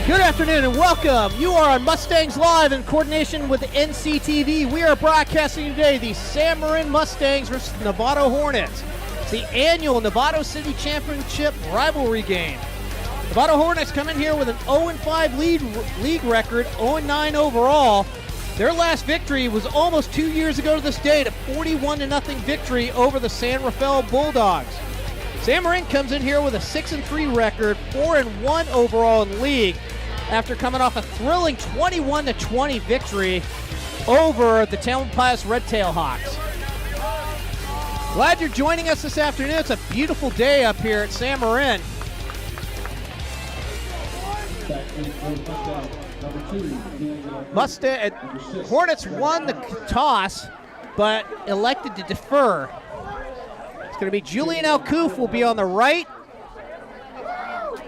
Good afternoon and welcome. You are on Mustangs Live in coordination with NCTV. We are broadcasting today the San Marin Mustangs versus Novato Hornets. It's the annual Novato City Championship rivalry game. Novato Hornets come in here with an 0-5 league record, 0-9 overall. Their last victory was almost 2 years ago to this date, a 41-0 victory over the San Rafael Bulldogs. San Marin comes in here with a 6-3 record, 4-1 overall in league, after coming off a thrilling 21-20 victory over the Tamalpais Redtail Hawks. Glad you're joining us this afternoon. It's a beautiful day up here at San Marin. Hornets won the toss, but elected to defer. It's going to be Julian Alcouf will be on the right.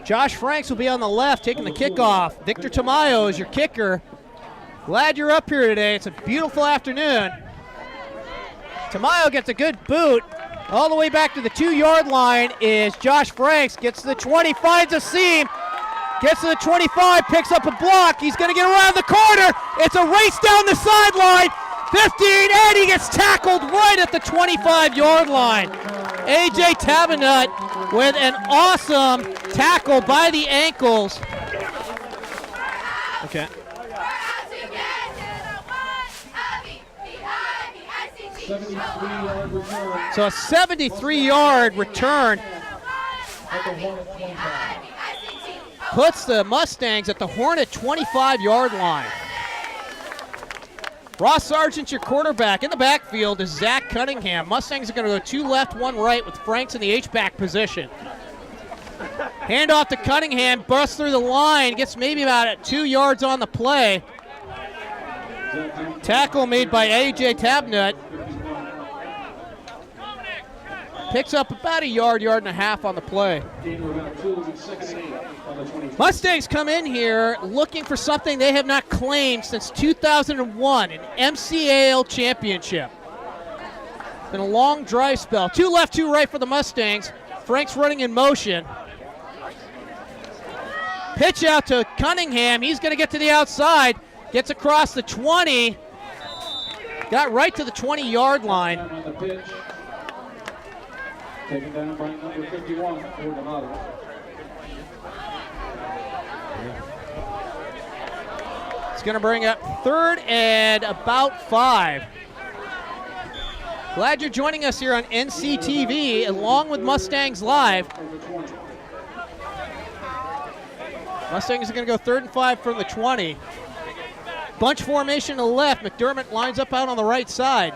Josh Franks will be on the left, taking the kickoff. Victor Tamayo is your kicker. Glad you're up here today. It's a beautiful afternoon. Tamayo gets a good boot. All the way back to the 2-yard line is Josh Franks. Gets to the 20, finds a seam. Gets to the 25, picks up a block. He's going to get around the corner. It's a race down the sideline. 15, and he gets tackled right at the 25-yard line. A.J. Tabanut with an awesome tackle by the ankles. Okay. So a 73-yard return puts the Mustangs at the Hornet 25-yard line. Ross Sargent, your quarterback. In the backfield is Zach Cunningham. Mustangs are going to go 2 left, 1 right with Franks in the H-back position. Hand off to Cunningham, busts through the line, gets maybe about 2 yards on the play. Tackle made by A.J. Tabnut. Picks up about a yard and a half on the play. Mustangs come in here looking for something they have not claimed since 2001, an MCAL championship. It's been a long dry spell. 2 left, 2 right for the Mustangs. Frank's running in motion. Pitch out to Cunningham. He's going to get to the outside. Gets across the 20. Got right to the 20-yard line. Taken down by number 51 for Novato. It's going to bring up 3rd and about 5. Glad you're joining us here on NCTV along with Mustangs Live. Mustangs are going to go 3rd and 5 from the 20. Bunch formation to the left. McDermott lines up out on the right side.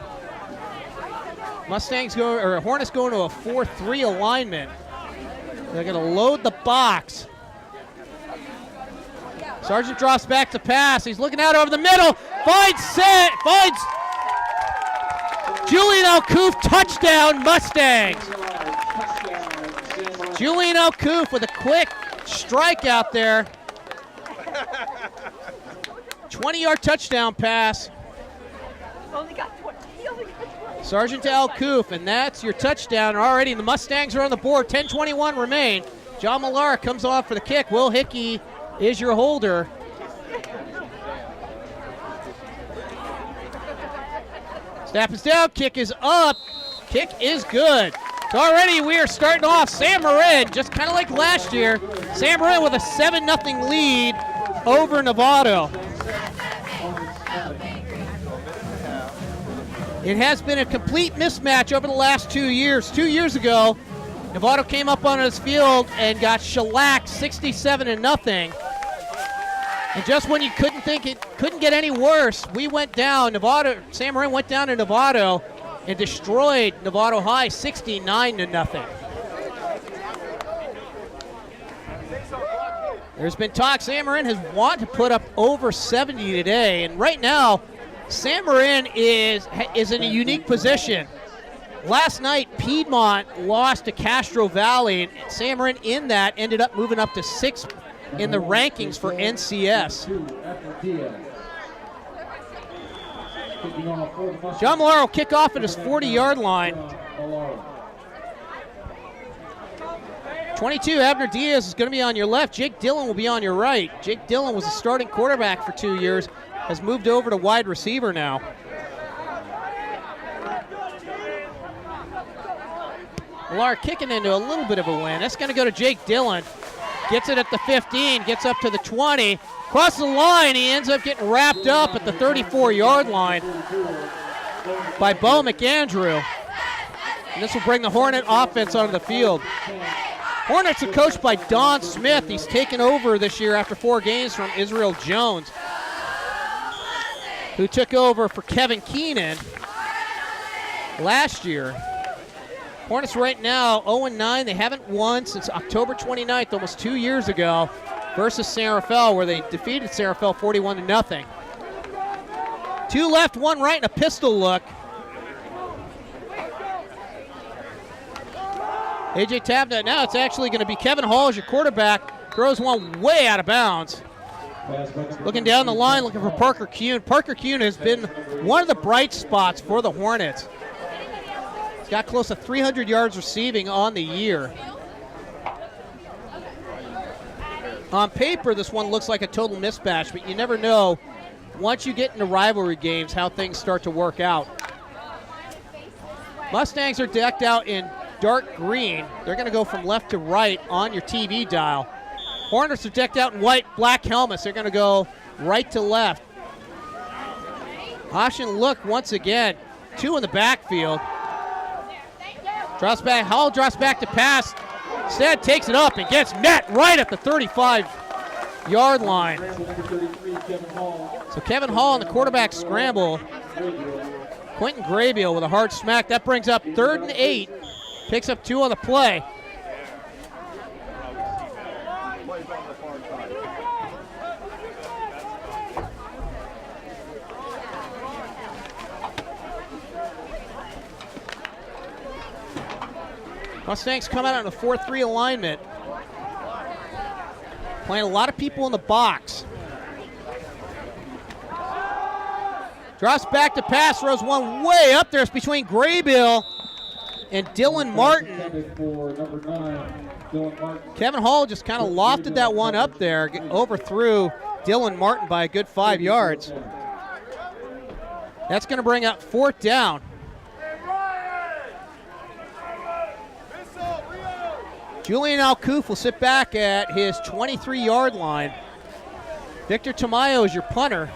Hornets going to a 4-3 alignment. They're going to load the box. Sargent drops back to pass. He's looking out over the middle. Finds Julian Alcouf, touchdown Mustangs. Julian Alcouf with a quick strike out there. 20-yard touchdown pass. Sargent to Alcouf, and that's your touchdown already. The Mustangs are on the board. 10:21 remain. John Millar comes off for the kick. Will Hickey is your holder. Snap is down. Kick is up. Kick is good. So already we are starting off San Marin, just kind of like last year. San Marin with a 7-0 lead over Novato. It has been a complete mismatch over the last 2 years. 2 years ago, Novato came up on his field and got shellacked 67-0. And just when you couldn't think it couldn't get any worse, we went down. San Marin went down to Novato and destroyed Novato High 69-0. There's been talk San Marin has wanted to put up over 70 today, and right now, San Marin is in a unique position. Last night, Piedmont lost to Castro Valley, and San Marin in that ended up moving up to 6th in the rankings for NCS. John Millar will kick off at his 40-yard line. 22, Abner Diaz is going to be on your left. Jake Dillon will be on your right. Jake Dillon was a starting quarterback for 2 years, has moved over to wide receiver now. Millar kicking into a little bit of a win. That's going to go to Jake Dillon. Gets it at the 15, gets up to the 20. Crosses the line, he ends up getting wrapped up at the 34-yard line by Bo McAndrew. And this will bring the Hornet offense onto the field. Hornets are coached by Don Smith. He's taken over this year after 4 games from Israel Jones, who took over for Kevin Keenan last year. Hornets right now 0-9. They haven't won since October 29th, almost 2 years ago, versus San Rafael, where they defeated San Rafael 41-0. 2 left, 1 right, and a pistol look. A.J. Tabnett, now it's actually going to be Kevin Hall as your quarterback. Throws one way out of bounds. Looking down the line, looking for Parker Kuhn. Parker Kuhn has been one of the bright spots for the Hornets. He's got close to 300 yards receiving on the year. On paper, this one looks like a total mismatch, but you never know once you get into rivalry games how things start to work out. Mustangs are decked out in dark green. They're going to go from left to right on your TV dial. Hornets are decked out in white, black helmets. They're going to go right to left. Option look once again. 2 in the backfield. Drops back. Hall drops back to pass. Instead takes it up and gets met right at the 35-yard line. So Kevin Hall on the quarterback scramble. Quentin Graybill with a hard smack. That brings up 3rd and 8. Picks up 2 on the play. Mustangs come out on a 4-3 alignment. Playing a lot of people in the box. Drops back to pass, throws one way up there. It's between Graybill and Dylan Martin. Kevin Hall just kind of lofted that one up there, overthrew Dylan Martin by a good 5 yards. That's going to bring up 4th down. Julian Alcoof will sit back at his 23-yard line. Victor Tamayo is your punter.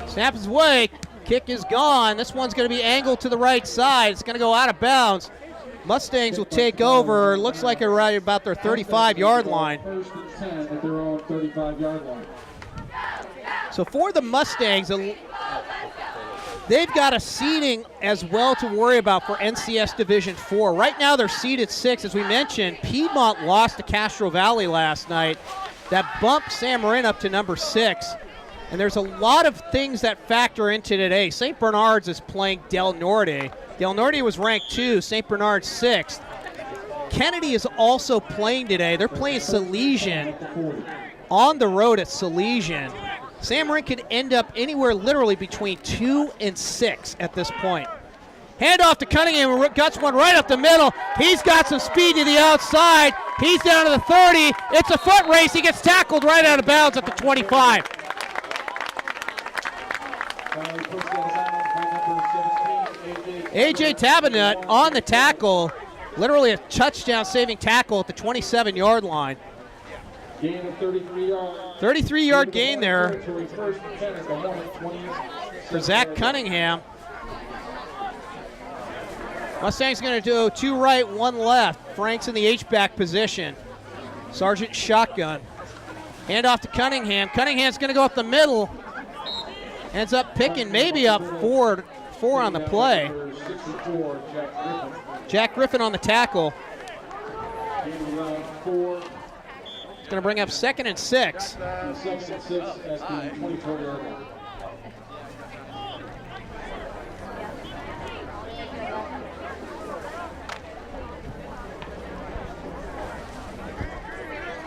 Snap his way, kick is gone. This one's going to be angled to the right side. It's going to go out of bounds. Mustangs will take over. Looks like they're right about their 35-yard line. So for the Mustangs, they've got a seeding as well to worry about for NCS Division 4. Right now they're seeded 6. As we mentioned, Piedmont lost to Castro Valley last night. That bumped San Marin up to number 6. And there's a lot of things that factor into today. St. Bernard's is playing Del Norte. Del Norte was ranked 2, St. Bernard's 6th. Kennedy is also playing today. They're playing Salesian on the road at Salesian. San Marin could end up anywhere literally between 2 and 6 at this point. Handoff to Cunningham, guts one right up the middle. He's got some speed to the outside. He's down to the 30. It's a foot race. He gets tackled right out of bounds at the 25. A.J. Tabanut on the tackle. Literally a touchdown-saving tackle at the 27-yard line. Gain of 33 yards. 33-yard gain there for Zach Cunningham. Mustangs going to do 2 right, 1 left. Frank's in the H-back position. Sergeant shotgun. Handoff to Cunningham. Cunningham's going to go up the middle. Ends up picking maybe up 4 on the play. Jack Griffin on the tackle. It's going to bring up 2nd and 6.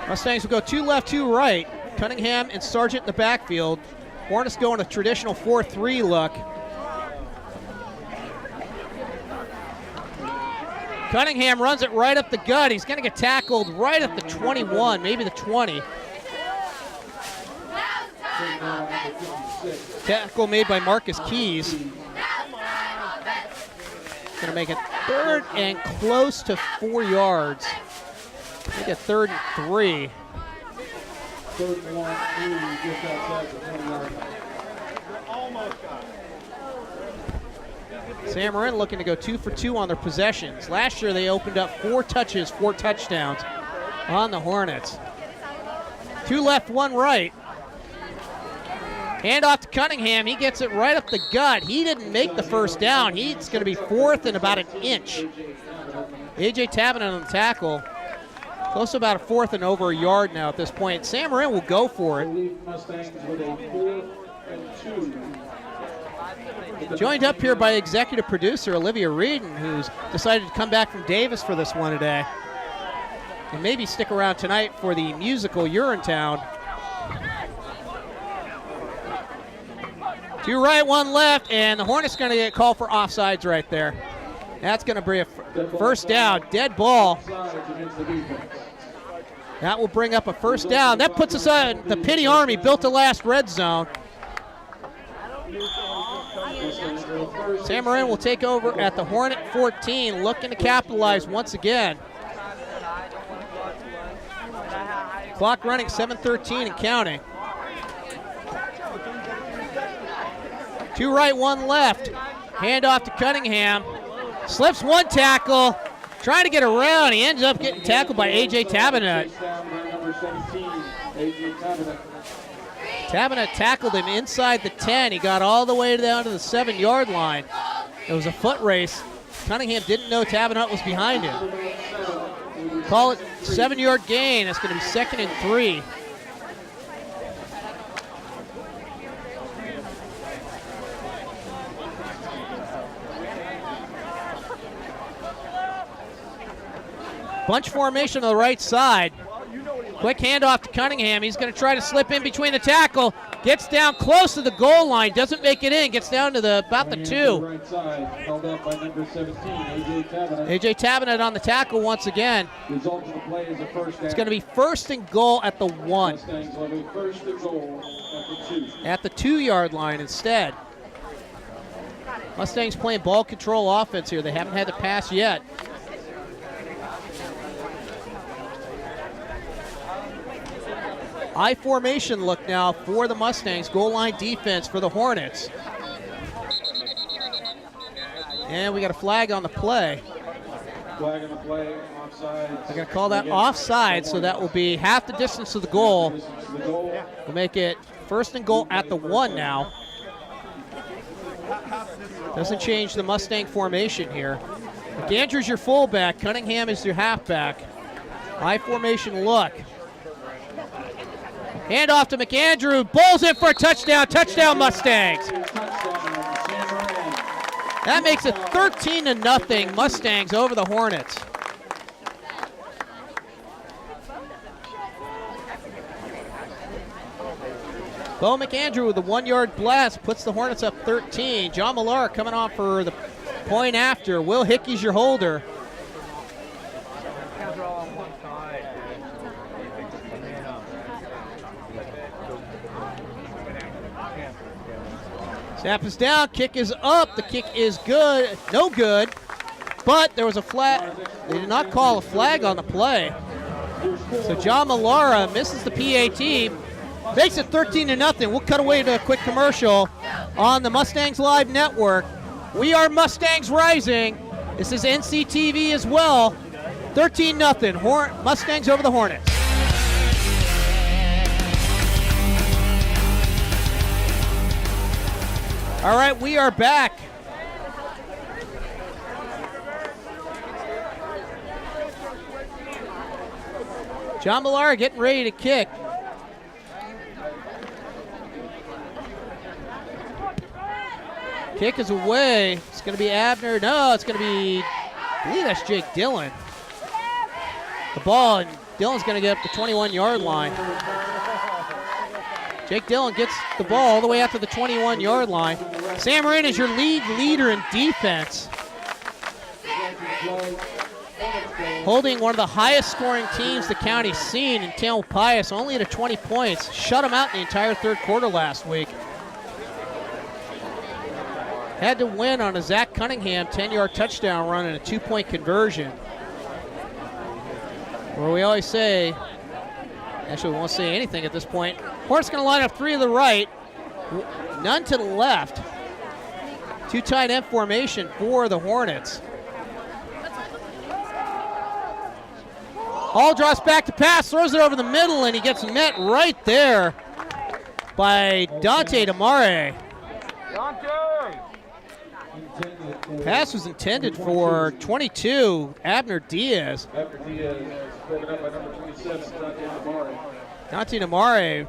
Mustangs will go 2 left, 2 right. Cunningham and Sargent in the backfield. Hornets going a traditional 4-3 look. Cunningham runs it right up the gut. He's going to get tackled right at the 21, maybe the 20. Tackle made by Marcus Keys. Going to make it 3rd and close to 4 yards. Make it 3rd and 3. 3rd and 1, 3, just outside the 20-yard line. San Marin looking to go 2 for 2 on their possessions. Last year they opened up 4 touches, 4 touchdowns on the Hornets. 2 left, 1 right. Hand off to Cunningham. He gets it right up the gut. He didn't make the first down. He's going to be 4th and about an inch. A.J. Tavenant on the tackle. Close to about a 4th and over a yard now at this point. San Marin will go for it. Mustangs with a 4th and 2. Joined up here by executive producer Olivia Reedon, who's decided to come back from Davis for this one today. And maybe stick around tonight for the musical Urinetown. 2 right, 1 left, and the Hornets going to get called for offsides right there. That's going to be a first down. Dead ball. That will bring up a first down. That puts us on the Pity Army, built the last red zone. San Marin will take over at the Hornet 14, looking to capitalize once again. Clock running, 7:13 and counting. 2 right, 1 left. Hand off to Cunningham. Slips 1 tackle. Trying to get around. He ends up getting tackled by A.J. Tavenant. Tavenant tackled him inside the 10. He got all the way down to the 7-yard line. It was a foot race. Cunningham didn't know Tavenant was behind him. Call it 7-yard gain. That's going to be 2nd and 3. Bunch formation on the right side. Quick handoff to Cunningham. He's going to try to slip in between the tackle. Gets down close to the goal line. Doesn't make it in. Gets down to about the 2. Right side, held up by number 17, A.J. Tavenant. A.J. Tavenant on the tackle once again. Result of the play is a first down. It's going to be 1st and goal at the 1. Mustangs will have a 1st and goal at the 2. At the 2-yard line instead. Mustangs playing ball control offense here. They haven't had to pass yet. I formation look now for the Mustangs. Goal line defense for the Hornets. And we got a flag on the play. Flag on the play, offside. They're going to call that offside, so that will be half the distance to the goal. We'll make it 1st and goal at the 1 now. Doesn't change the Mustang formation here. McAndrew's your fullback. Cunningham is your halfback. I formation look. Hand off to McAndrew. Bowls in for a touchdown. Touchdown, Mustangs. That makes it 13-0 Mustangs over the Hornets. Bo McAndrew with the 1-yard blast puts the Hornets up 13. John Millar coming on for the point after. Will Hickey's your holder. Snap is down, kick is up, the kick is good, no good, but there was a flag. They did not call a flag on the play. So John Millara misses the PAT, makes it 13-0. We'll cut away to a quick commercial on the Mustangs Live Network. We are Mustangs Rising. This is NCTV as well. 13-0, Mustangs over the Hornets. All right, we are back. John Millar getting ready to kick. Kick is away. It's going to be Abner. No, it's going to be, I believe that's Jake Dillon. The ball, and Dillon's going to get up the 21-yard line. Jake Dillon gets the ball all the way out to the 21-yard line. San Marin is your leader in defense. holding one of the highest scoring teams the county's seen in Tamalpais, only to 20 points. Shut them out in the entire third quarter last week. Had to win on a Zach Cunningham 10-yard touchdown run and a 2-point conversion. Where we always say, actually we won't say anything at this point. Hort's going to line up 3 to the right, none to the left. 2 tight end formation for the Hornets. Hall drops back to pass, throws it over the middle, and he gets met right there by Dante Damare. Pass was intended for 22, Abner Diaz. Dante Damare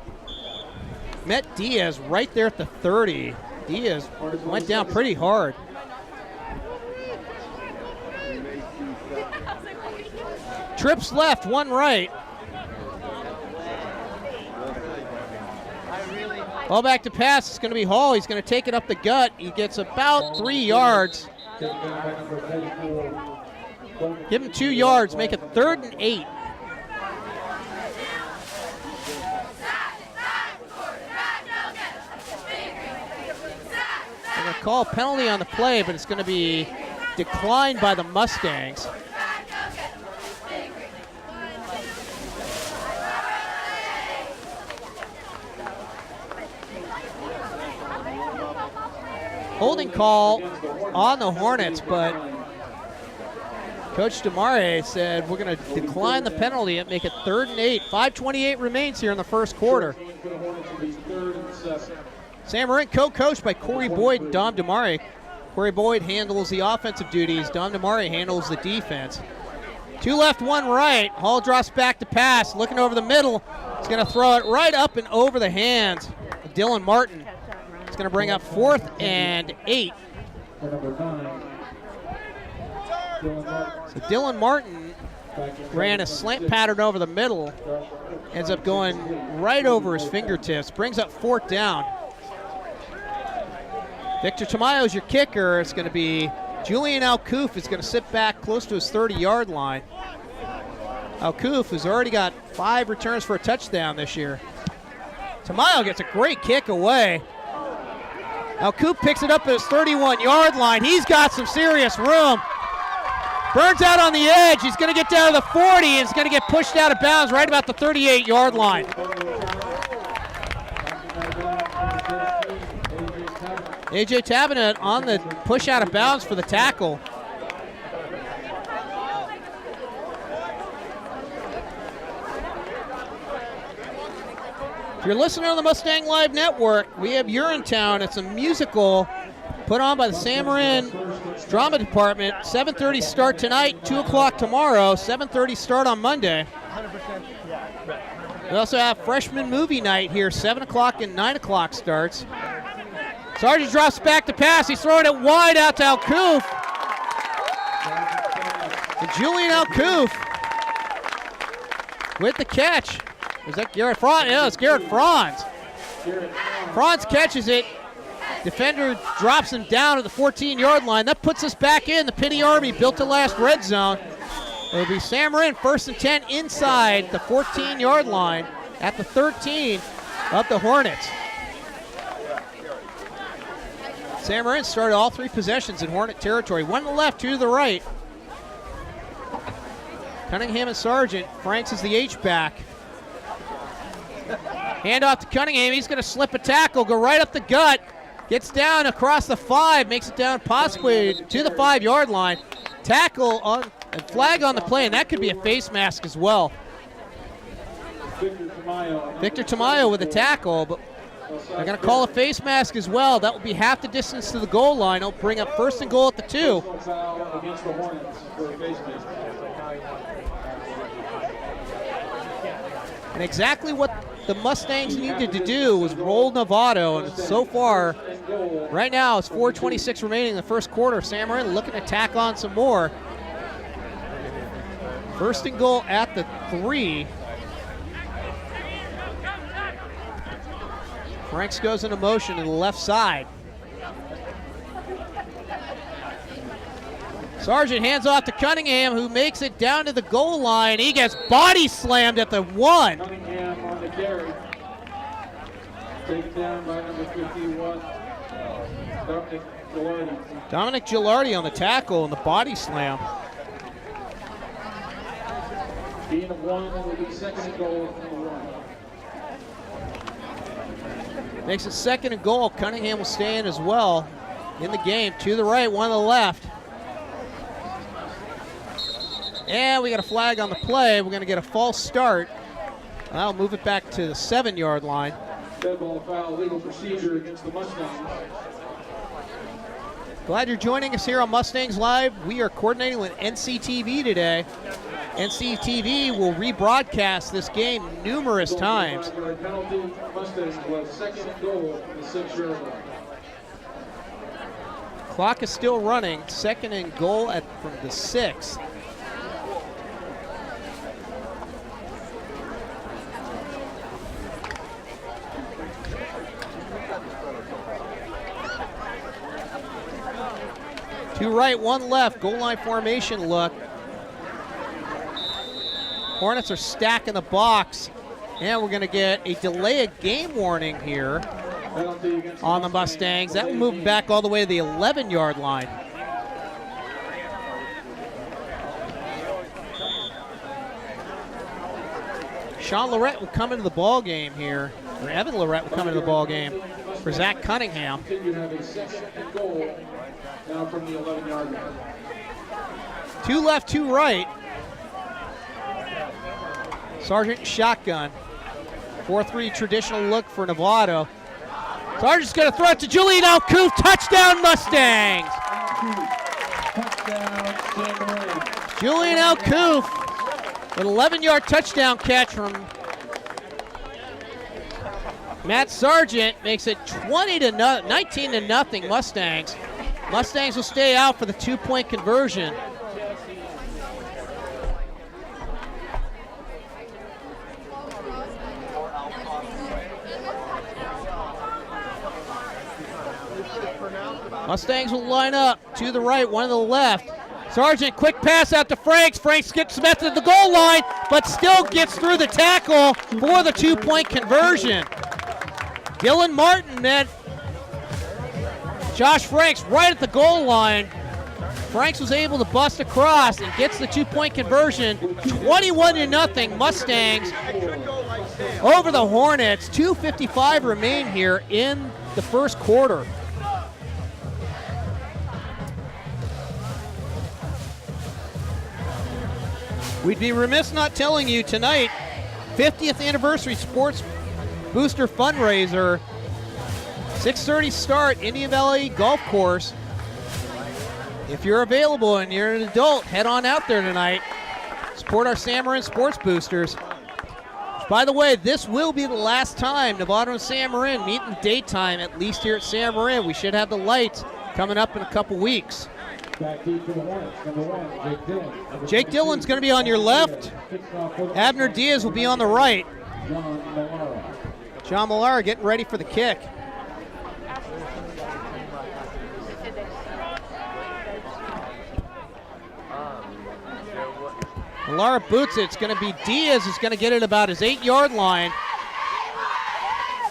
met Diaz right there at the 30. Diaz went down pretty hard. Trips left, 1 right. Ball back to pass. It's going to be Hall. He's going to take it up the gut. He gets about 3 yards. Give him 2 yards. Make it 3rd and 8. They're going to call a penalty on the play, but it's going to be declined by the Mustangs. Holding call on the Hornets, but Coach Damare said we're going to decline the penalty and make it 3rd and 8. 5:28 remains here in the first quarter. Sam Marin co-coached by Corey Boyd and Dom Damare. Corey Boyd handles the offensive duties. Dom Damare handles the defense. 2 left, 1 right. Hall drops back to pass, looking over the middle. He's going to throw it right up and over the hands of Dylan Martin. It's going to bring up 4th and 8. So Dylan Martin ran a slant pattern over the middle. Ends up going right over his fingertips. Brings up 4th down. Victor Tamayo is your kicker. It's going to be Julian Alcouf is going to sit back close to his 30-yard line. Alcouf has already got 5 returns for a touchdown this year. Tamayo gets a great kick away. Alcouf picks it up at his 31-yard line. He's got some serious room. Burns out on the edge. He's going to get down to the 40 and is going to get pushed out of bounds right about the 38-yard line. A.J. Tavenet on the push out of bounds for the tackle. If you're listening on the Mustang Live Network, we have Urinetown. It's a musical put on by the San Marin Drama Department. 7:30 start tonight, 2 o'clock tomorrow, 7:30 start on Monday. We also have freshman movie night here, 7 o'clock and 9 o'clock starts. Sargent drops back to pass. He's throwing it wide out to Alcouf. And Julian Alcouf with the catch. Is that Garrett Franz? Yeah, it's Garrett Franz. Franz catches it. Defender drops him down at the 14-yard line. That puts us back in. The Penny Army built the last red zone. It'll be Sam Marin 1st and 10 inside the 14-yard line at the 13 of the Hornets. Sam Marin started all 3 possessions in Hornet territory. 1 to the left, 2 to the right. Cunningham and Sargent. Franks is the H-back. Hand off to Cunningham. He's going to slip a tackle, go right up the gut. Gets down across the 5, makes it down possibly to the 5-yard line. Tackle on, and flag on the play, and that could be a face mask as well. Victor Tamayo with a tackle, but they're going to call a face mask as well. That will be half the distance to the goal line. It'll bring up 1st and goal at the 2. And exactly what the Mustangs needed to do was roll Novato, and so far, right now, it's 4:26 remaining in the first quarter. Sam Marin looking to tack on some more. 1st and goal at the 3. Franks goes into motion to the left side. Sargent hands off to Cunningham, who makes it down to the goal line. He gets body slammed at the 1. Cunningham on the carry. Taken down by number 51, Dominic Gilardi. Dominic Gilardi on the tackle and the body slam. Gain of 1, and will be second and goal from the 1. Makes it second and goal. Cunningham will stay in as well in the game. To the right, 1 to the left. And we got a flag on the play. We're going to get a false start. I'll move it back to the 7-yard line. Dead ball foul, legal procedure against the Mustangs. Glad you're joining us here on Mustangs Live. We are coordinating with NCTV today. NCTV will rebroadcast this game numerous times. Penalty, Mustangs was second and goal from the 6-yard line. Clock is still running. Second and goal from the 6. Two right, 1 left. Goal line formation look. Hornets are stacking the box. And we're going to get a delay of game warning here on the Mustangs. That will move back all the way to the 11-yard line. Sean Lorette will come into the ball game here. Or Evan Lorette will come into the ball game for Zach Cunningham. You have a second and goal now from the 11-yard line. 2 left, 2 right. Sargent shotgun. 4-3 traditional look for Novato. Sargent's going to throw it to Julian Alcoof. Touchdown Mustangs! Touchdown, Sam Moran. Julian Alcoof, an 11-yard touchdown catch from Matt Sargent, makes it 19 to nothing Mustangs. Mustangs will stay out for the 2-point conversion. Mustangs will line up to the right, 1 to the left. Sargent, quick pass out to Franks. Franks gets Smith at the goal line, but still gets through the tackle for the 2-point conversion. Dylan Martin met Josh Franks right at the goal line. Franks was able to bust across and gets the 2-point conversion. 21 to nothing Mustangs over the Hornets. 2:55 remain here in the first quarter. We'd be remiss not telling you tonight, 50th anniversary sports booster fundraiser, 6:30 start, Indian Valley Golf Course. If you're available and you're an adult, head on out there tonight. Support our San Marin sports boosters. By the way, this will be the last time Novato and San Marin meet in daytime, at least here at San Marin. We should have the lights coming up in a couple weeks. Back deep for the Hornets, number 1, Jake Dillon. Jake Dillon's going to be on your left. Abner Diaz will be on the right. John Mallara. John Mallara getting ready for the kick. Mallara boots it. It's going to be Diaz who's going to get it about his 8-yard line.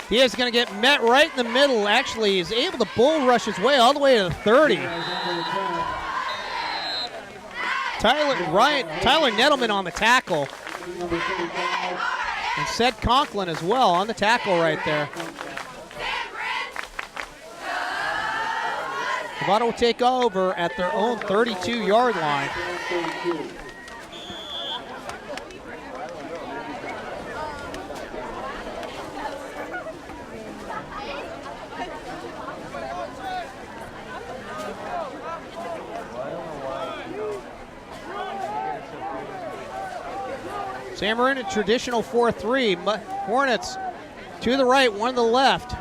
Diaz is going to get met right in the middle. Actually, he's able to bull rush his way all the way to the 30. Tyler Nettleman on the tackle. And Seth Conklin as well on the tackle right there. Novato will take over at their own 32-yard line. San Marin a traditional 4-3. Hornets to the right, 1 to the left.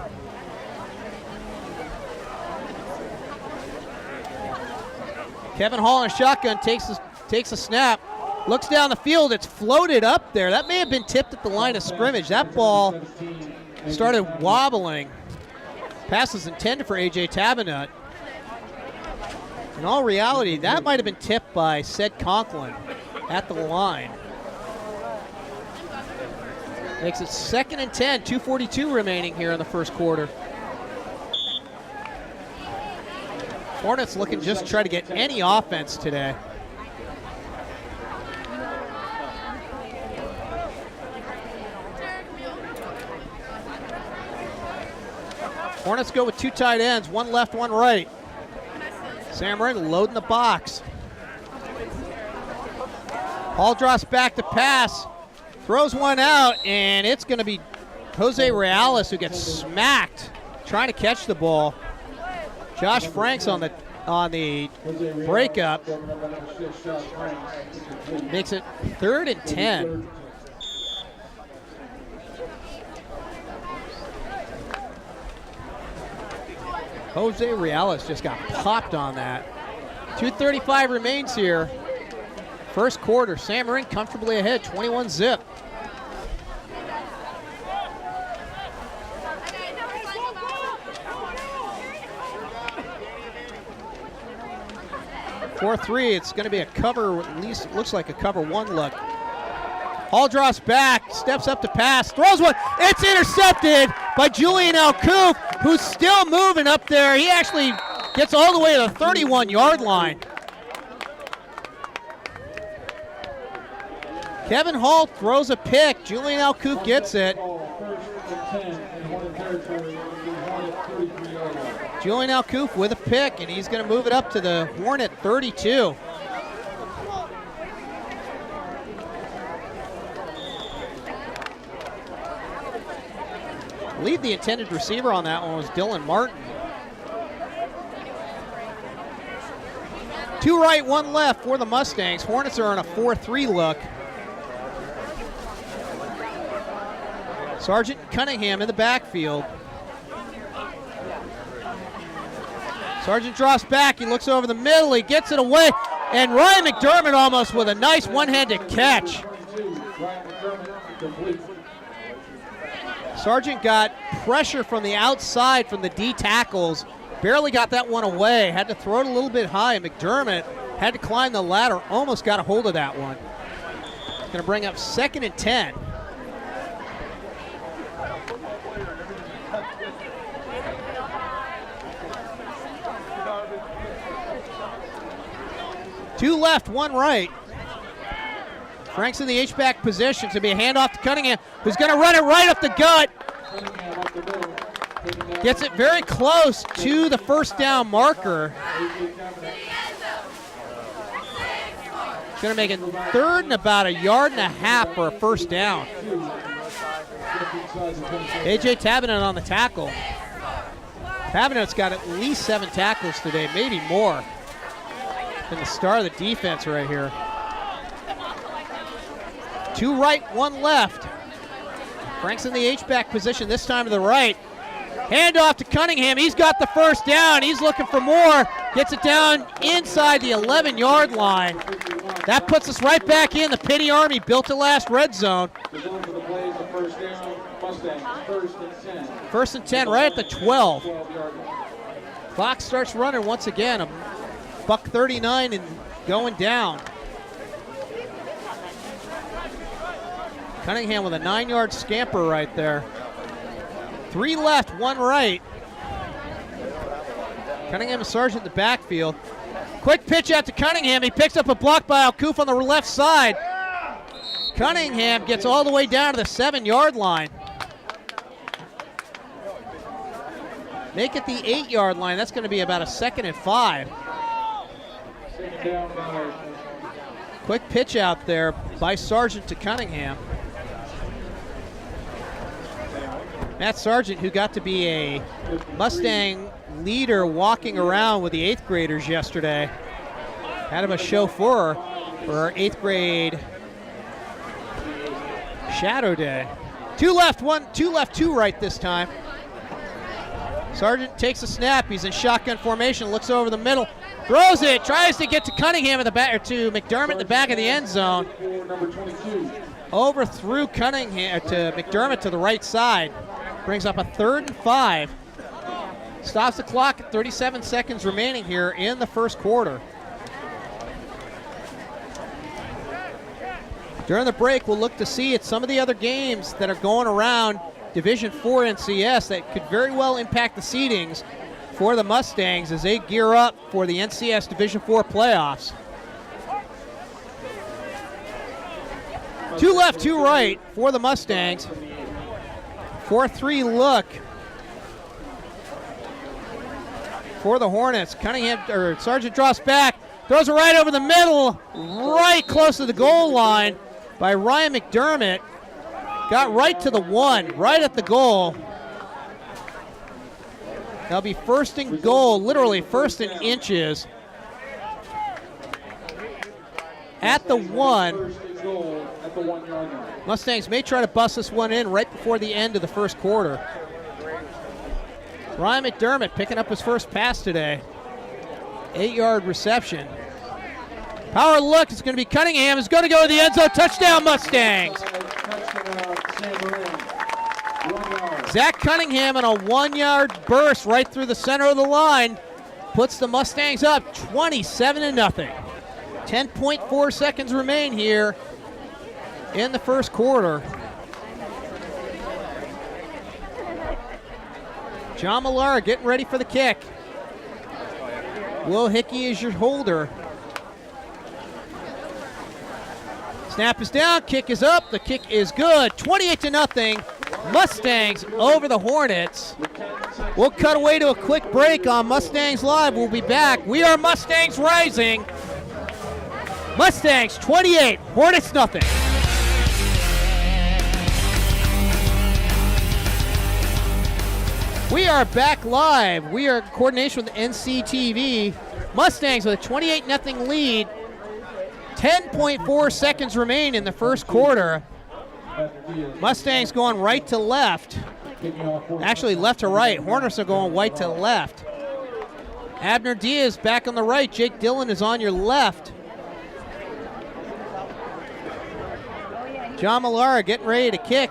Kevin Hall in a shotgun takes a snap, looks down the field. It's floated up there. That may have been tipped at the line of scrimmage. That ball started wobbling. Pass is intended for A.J. Tabanut. In all reality, that might have been tipped by Ced Conklin at the line. Makes it 2nd and 10, 2:42 remaining here in the first quarter. Hornets looking just to try to get any offense today. Hornets go with 2 tight ends, 1 left, 1 right. Sam Marin loading the box. Hall drops back to pass, throws one out, and it's going to be Jose Reales who gets smacked trying to catch the ball. Josh Franks on the breakup makes it 3rd and 10. Jose Reales just got popped on that. 2:35 remains here. First quarter, Sam Marin comfortably ahead, 21-zip. For 3, it's going to be a cover, at least it looks like a cover 1 look. Hall drops back, steps up to pass, throws one. It's intercepted by Julian Alcouf, who's still moving up there. He actually gets all the way to the 31-yard line. Kevin Hall throws a pick. Julian Alcouf gets it. Julian Alcouf with a pick, and he's going to move it up to the Hornet 32. I believe the intended receiver on that one was Dylan Martin. 2 right, 1 left for the Mustangs. Hornets are on a 4-3 look. Sergeant Cunningham in the backfield. Sergeant drops back, he looks over the middle, he gets it away, and Ryan McDermott almost with a nice one-handed catch. Sargent got pressure from the outside from the D tackles. Barely got that one away. Had to throw it a little bit high. McDermott had to climb the ladder. Almost got a hold of that one. Going to bring up 2nd and 10. Two left, 1 right. Frank's in the H-back position to be a handoff to Cunningham, who's going to run it right up the gut. Gets it very close to the first down marker. Going to make it 3rd and about 1.5 yards for a first down. A.J. Tabinet on the tackle. Tabinet's got at least 7 tackles today, maybe more. Been the star of the defense right here. 2 right, 1 left. Frank's in the H-back position, this time to the right. Handoff to Cunningham. He's got the first down. He's looking for more. Gets it down inside the 11-yard line. That puts us right back in. The Petty Army built the last red zone. First and 10 right at the 12. Clock starts running once again. $1:39 and going down. Cunningham with a 9-yard scamper right there. 3 left, 1 right. Cunningham and Sargent in the backfield. Quick pitch out to Cunningham. He picks up a block by Alcouf on the left side. Cunningham gets all the way down to the 7-yard line. Make it the 8-yard line. That's going to be about a 2nd and 5. Quick pitch out there by Sargent to Cunningham. Matt Sargent, who got to be a Mustang leader walking around with the 8th graders yesterday, had him a chauffeur for our 8th grade Shadow Day. 2 left, 2 right this time. Sargent takes a snap. He's in shotgun formation, looks over the middle, throws it, tries to get to Cunningham at the back, or to McDermott in the back of the end zone. Overthrew Cunningham to McDermott to the right side. Brings up a 3rd and 5. Stops the clock at 37 seconds remaining here in the first quarter. During the break, we'll look to see at some of the other games that are going around Division 4 NCS that could very well impact the seedings for the Mustangs as they gear up for the NCS Division 4 playoffs. 2 left, 2 right for the Mustangs. 4-3 look for the Hornets. Sargent drops back, throws it right over the middle, right close to the goal line by Ryan McDermott. Got right to the 1, right at the goal. That'll be first and goal, literally first in inches. At the 1. Mustangs may try to bust this one in right before the end of the first quarter. Ryan McDermott picking up his first pass today. 8-yard reception. Power look, it's going to be Cunningham. It's going to go to the end zone. Touchdown, Mustangs. Zach Cunningham in a 1-yard burst right through the center of the line puts the Mustangs up 27-0. 10.4 seconds remain here in the first quarter. John Millar getting ready for the kick. Will Hickey is your holder. Snap is down, kick is up, the kick is good. 28-0, Mustangs over the Hornets. We'll cut away to a quick break on Mustangs Live. We'll be back. We are Mustangs Rising. Mustangs 28, Hornets nothing. We are back live. We are in coordination with NCTV. Mustangs with a 28-0 lead. 10.4 seconds remain in the first quarter. Mustangs going right to left. Actually, left to right. Hornets are going right to left. Abner Diaz back on the right. Jake Dillon is on your left. John Millara getting ready to kick.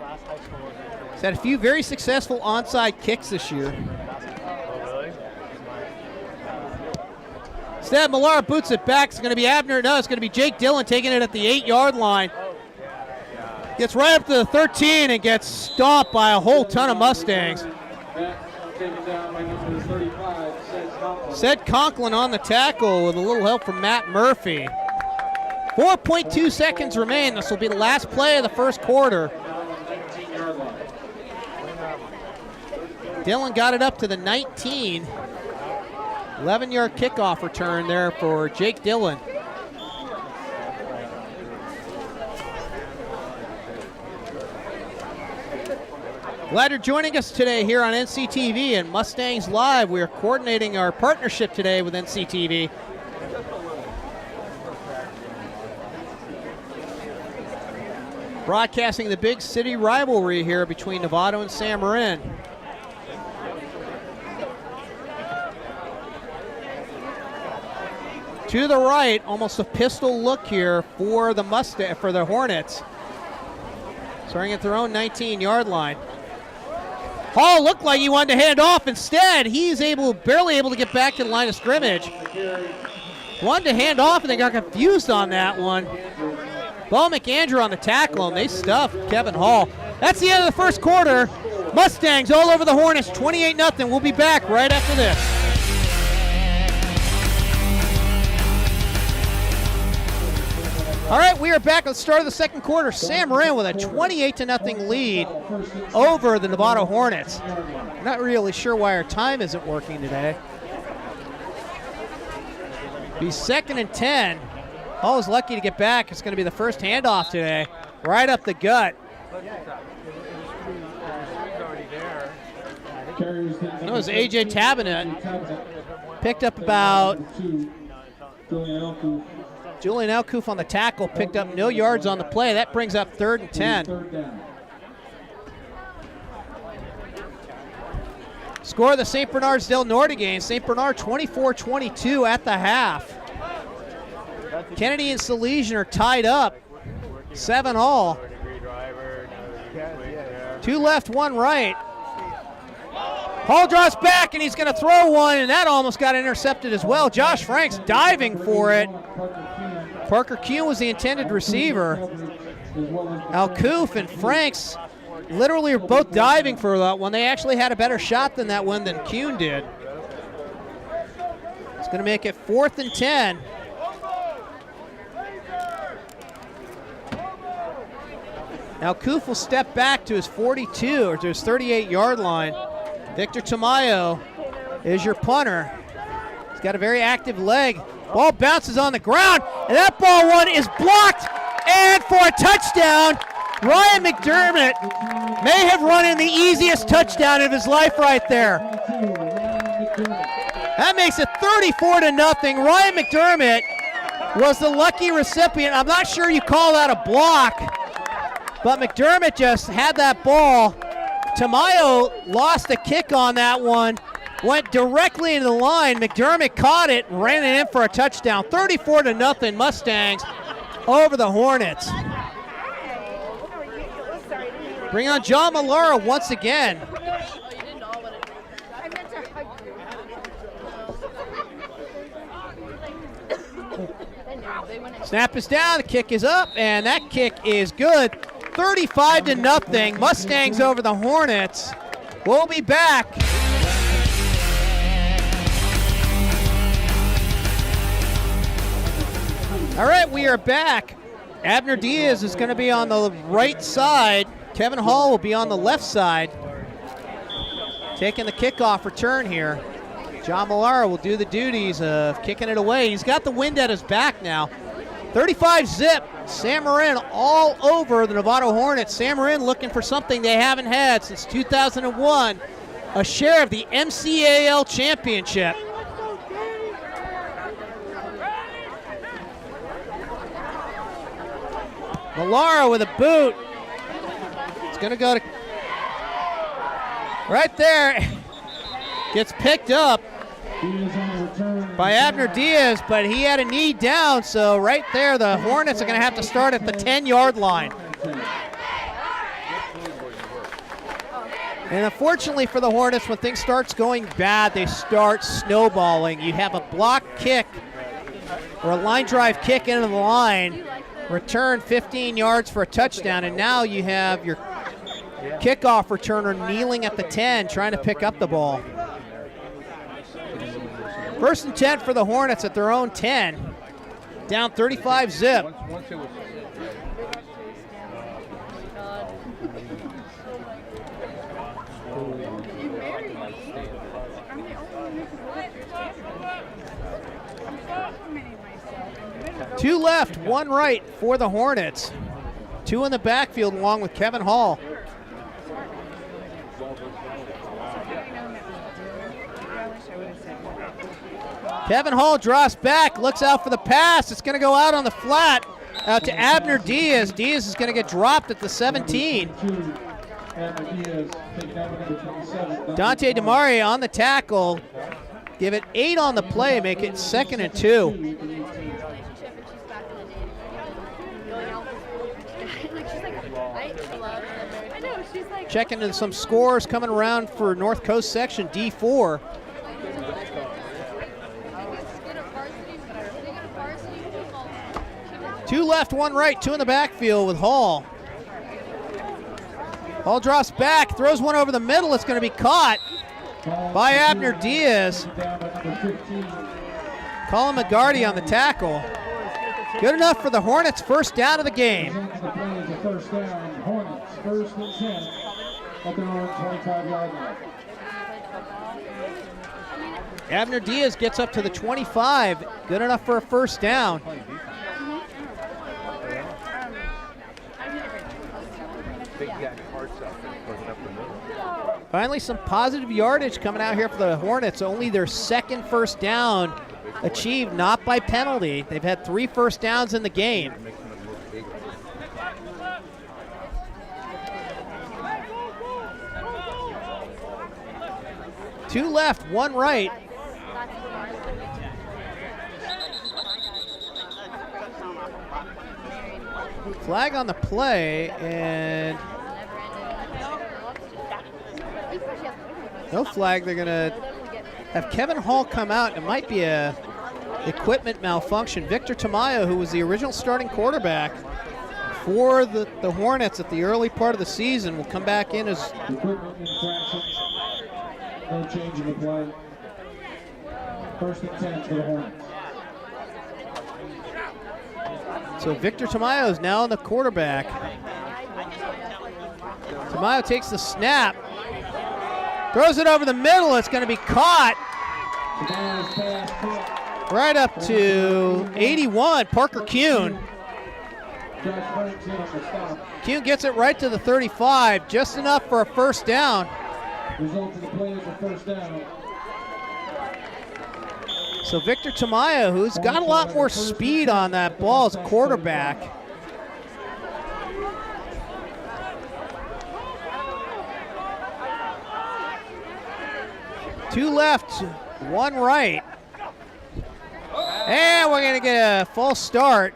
He's had a few very successful onside kicks this year. Instead, Millara boots it back. It's going to be Abner. No, it's going to be Jake Dillon taking it at the 8-yard line. Gets right up to the 13 and gets stomped by a whole ton of Mustangs. Ced Conklin on the tackle with a little help from Matt Murphy. 4.2 seconds remain. This will be the last play of the first quarter. Dillon got it up to the 19. 11-yard kickoff return there for Jake Dillon. Glad you're joining us today here on NCTV and Mustangs Live. We are coordinating our partnership today with NCTV. Broadcasting the big city rivalry here between Novato and San Marin. To the right, almost a pistol look here for the Hornets. Starting at their own 19-yard line. Hall looked like he wanted to hand off. Instead, he's barely able to get back to the line of scrimmage. Wanted to hand off, and they got confused on that one. Bo McAndrew on the tackle, and they stuffed Kevin Hall. That's the end of the first quarter. Mustangs all over the Hornets, 28-0. We'll be back right after this. All right, we are back at the start of the second quarter. San Marin with a 28-0 lead over the Novato Hornets. I'm not really sure why our time isn't working today. Be 2nd and 10. Hall is lucky to get back. It's going to be the first handoff today. Right up the gut. It was A.J. Tabinet. Picked up about... Julian Elkoof on the tackle, picked up no yards on the play. That brings up 3rd and 10. Score of the St. Bernard's Del Norte game. St. Bernard 24-22 at the half. Kennedy and Salesian are tied up. 7-all. 2 left, 1 right. Hall draws back, and he's going to throw one, and that almost got intercepted as well. Josh Franks diving for it. Parker Kuhn was the intended receiver. Alcoof and Franks literally are both diving for that one. They actually had a better shot than that one than Kuhn did. It's going to make it 4th and 10. Now Alcoof will step back to his 42 or to his 38-yard line. Victor Tamayo is your punter. He's got a very active leg. Ball bounces on the ground, and that ball one is blocked, and for a touchdown, Ryan McDermott may have run in the easiest touchdown of his life right there. That makes it 34-0. Ryan McDermott was the lucky recipient. I'm not sure you call that a block, but McDermott just had that ball. Tamayo lost the kick on that one, went directly into the line. McDermott caught it, ran it in for a touchdown. 34-0 Mustangs over the Hornets. Bring on John Millara once again. Snap is down, the kick is up, and that kick is good. 35-0, Mustangs over the Hornets. We'll be back. All right, we are back. Abner Diaz is going to be on the right side. Kevin Hall will be on the left side. Taking the kickoff return here. John Millara will do the duties of kicking it away. He's got the wind at his back now. 35-zip. Sam Marin all over the Nevada Hornets. Sam Marin looking for something they haven't had since 2001, a share of the MCAL championship. Millara with a boot. It's going to go to right there. Gets picked up by Abner Diaz, but he had a knee down, so right there the Hornets are going to have to start at the 10-yard line. And unfortunately for the Hornets, when things starts going bad, they start snowballing. You have a block kick or a line drive kick into the line, return 15 yards for a touchdown, and now you have your kickoff returner kneeling at the 10 trying to pick up the ball. 1st and 10 for the Hornets at their own 10. Down 35-zip. Two left, one right for the Hornets. Two in the backfield along with Kevin Hall. Kevin Hall draws back, looks out for the pass. It's going to go out on the flat, out to Abner Diaz. Diaz is going to get dropped at the 17. Dante DeMaria on the tackle. Give it 8 on the play, make it 2nd and 2. Checking into some scores coming around for North Coast section D4. Two left, one right, two in the backfield with Hall. Hall drops back, throws one over the middle. It's going to be caught by Abner Diaz. Colin McGarty on the tackle. Good enough for the Hornets, first down of the game. First down, Hornets, 1st and 10 at their own 25-yard line. Abner Diaz gets up to the 25. Good enough for a first down. Finally, some positive yardage coming out here for the Hornets. Only their 2nd first down achieved, not by penalty. They've had 3 first downs in the game. Two left, one right. Flag on the play, and No flag. They're going to have Kevin Hall come out. It might be a equipment malfunction. Victor Tamayo, who was the original starting quarterback for the Hornets at the early part of the season, will come back in as Equipment infraction. No change in the play. First and 10 for the Hornets. So Victor Tamayo is now the quarterback. Tamayo takes the snap, throws it over the middle. It's going to be caught right up to 81, Parker Kuhn. Kuhn gets it right to the 35, just enough for a first down. Result of the play is a first down. So Victor Tamayo, who's got a lot more speed on that ball as a quarterback. Two left, one right. And we're going to get a false start.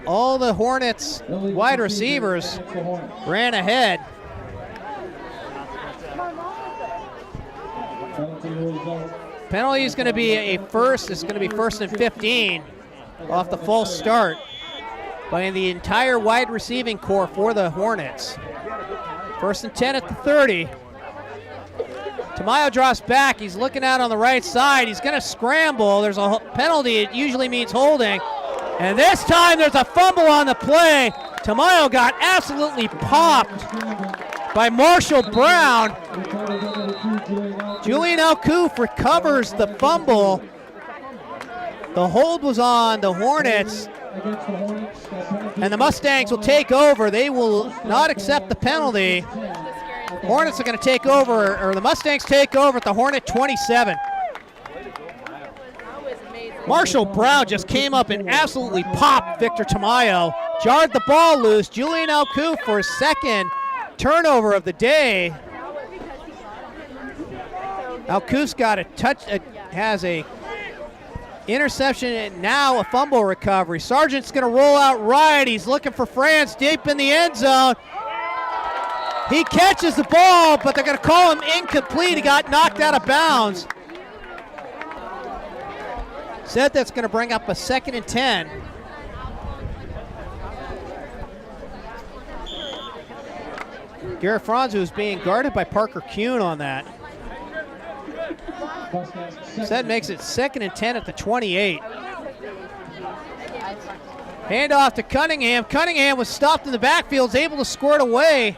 All the Hornets wide receivers ran ahead. Penalty is going to be a first. It's going to be first and 15 off the false start by the entire wide receiving core for the Hornets. First and 10 at the 30. Tamayo drops back. He's looking out on the right side. He's going to scramble. There's a penalty. It usually means holding. And this time there's a fumble on the play. Tamayo got absolutely popped by Marshall Brown. Julian Alcoof recovers the fumble. The hold was on the Hornets, and the Mustangs will take over. They will not accept the penalty. Hornets are going to take over, or the Mustangs take over at the Hornet 27. Marshall Brown just came up and absolutely popped Victor Tamayo, jarred the ball loose. Julian Alcoof for his second turnover of the day. Alcoof's got a touch, has a interception, and now a fumble recovery. Sargent's going to roll out right. He's looking for France deep in the end zone. He catches the ball, but they're going to call him incomplete. He got knocked out of bounds. Said that's going to bring up a second and 10. Garrett Franz, who's being guarded by Parker Kuhn on that. That makes it second and 10 at the 28. Handoff to Cunningham. Cunningham was stopped in the backfield, is able to squirt away,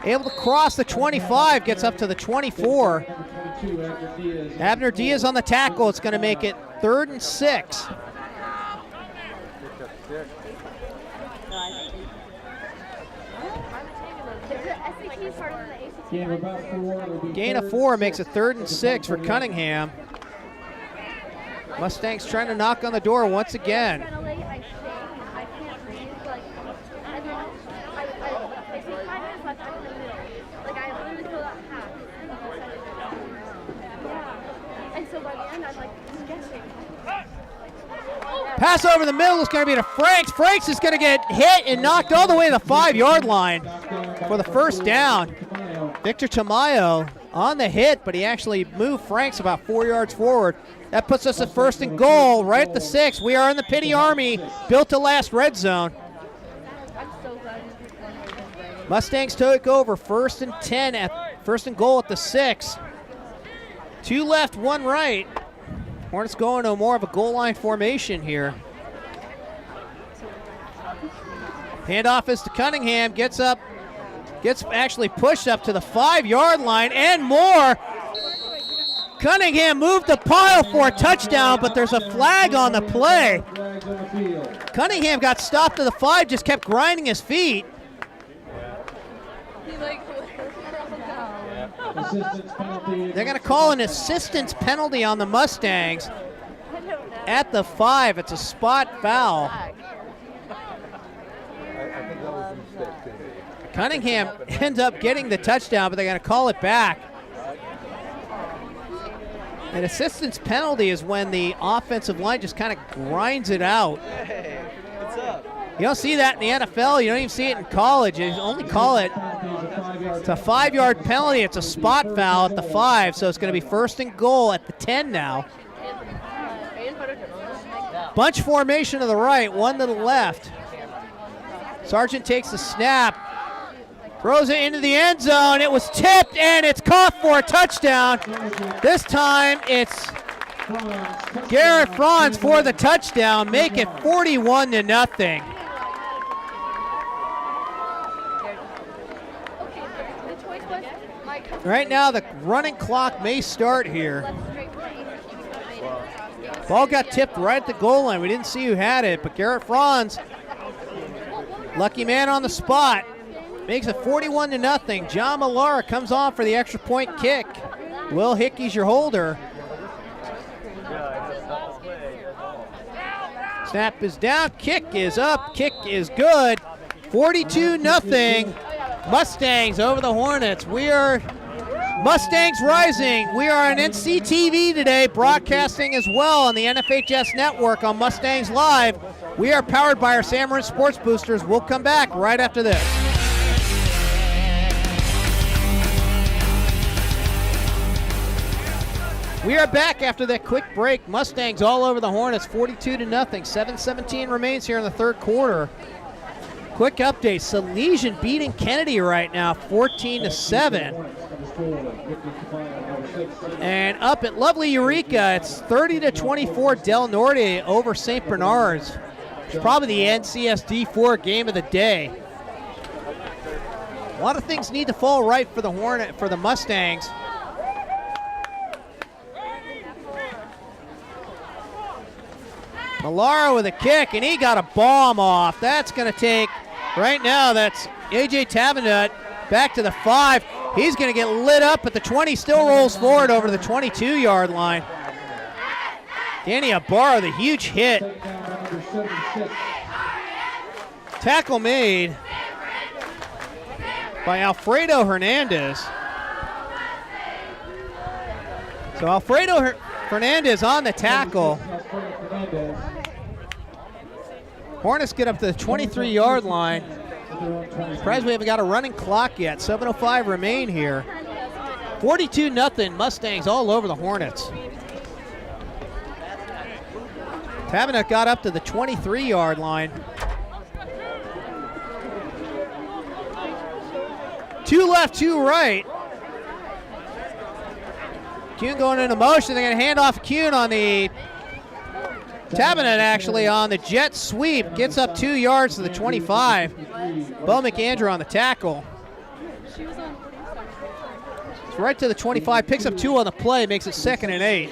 able to cross the 25, gets up to the 24. Abner Diaz on the tackle. It's going to make it 3rd and 6. Gain of 4 makes it 3rd and 6 for Cunningham. Mustangs trying to knock on the door once again. Pass over the middle is going to be to Franks. Franks is going to get hit and knocked all the way to the 5-yard line for the first down. Victor Tamayo on the hit, but he actually moved Franks about 4 yards forward. That puts us at 1st and goal, right at the 6. We are in the Pity Army, built to last red zone. Mustangs took over 1st and 10 at 1st and goal at the 6. 2 left, 1 right. Hornets going to more of a goal line formation here. Handoff is to Cunningham, gets actually pushed up to the 5-yard line and more. Cunningham moved the pile for a touchdown, but there's a flag on the play. Cunningham got stopped to the 5, just kept grinding his feet. They're going to call an assistance penalty on the Mustangs at the 5. It's a spot foul. Cunningham ends up getting the touchdown, but they're going to call it back. An assistance penalty is when the offensive line just kind of grinds it out. Hey, what's up? You don't see that in the NFL. You don't even see it in college. You only call it It's a 5-yard penalty. It's a spot foul at the 5, so it's going to be 1st and goal at the 10 now. Bunch formation to the right, one to the left. Sargent takes the snap, throws it into the end zone. It was tipped, and it's caught for a touchdown. This time it's Garrett Franz for the touchdown, make it 41-0. Right now the running clock may start here. Ball got tipped right at the goal line. We didn't see who had it, but Garrett Franz, lucky man on the spot, makes it 41-0. John Millar comes on for the extra point kick. Will Hickey's your holder. Snap is down, kick is up, kick is good. 42-0. Mustangs over the Hornets. We are Mustangs Rising. We are on NCTV today, broadcasting as well on the NFHS network on Mustangs Live. We are powered by our San Marin Sports Boosters. We'll come back right after this. We are back after that quick break. Mustangs all over the Hornets, 42-0. 7:17 remains here in the third quarter. Quick update, Salesian beating Kennedy right now, 14-7. And up at lovely Eureka, it's 30-24 Del Norte over St. Bernard's. It's probably the NCSD4 game of the day. A lot of things need to fall right for the Mustangs. Millar with a kick, and he got a bomb off. That's going to take, right now, that's A.J. Tavenut back to the 5. He's going to get lit up, but the 20 still rolls forward over the 22-yard line. Danny Ibarra, the huge hit. Tackle made by Alfredo Hernandez. So Alfredo Hernandez on the tackle. Hornets get up to the 23-yard line. Surprised we haven't got a running clock yet. 7:05 remain here. 42-0 Mustangs all over the Hornets. Tavenut got up to the 23-yard line. 2 left, 2 right. Kuhn going into motion. They're going to hand off Kuhn on the Tavenut actually on the jet sweep. Gets up 2 yards to the 25. Bo McAndrew on the tackle. It's right to the 25. Picks up 2 on the play. Makes it 2nd and 8.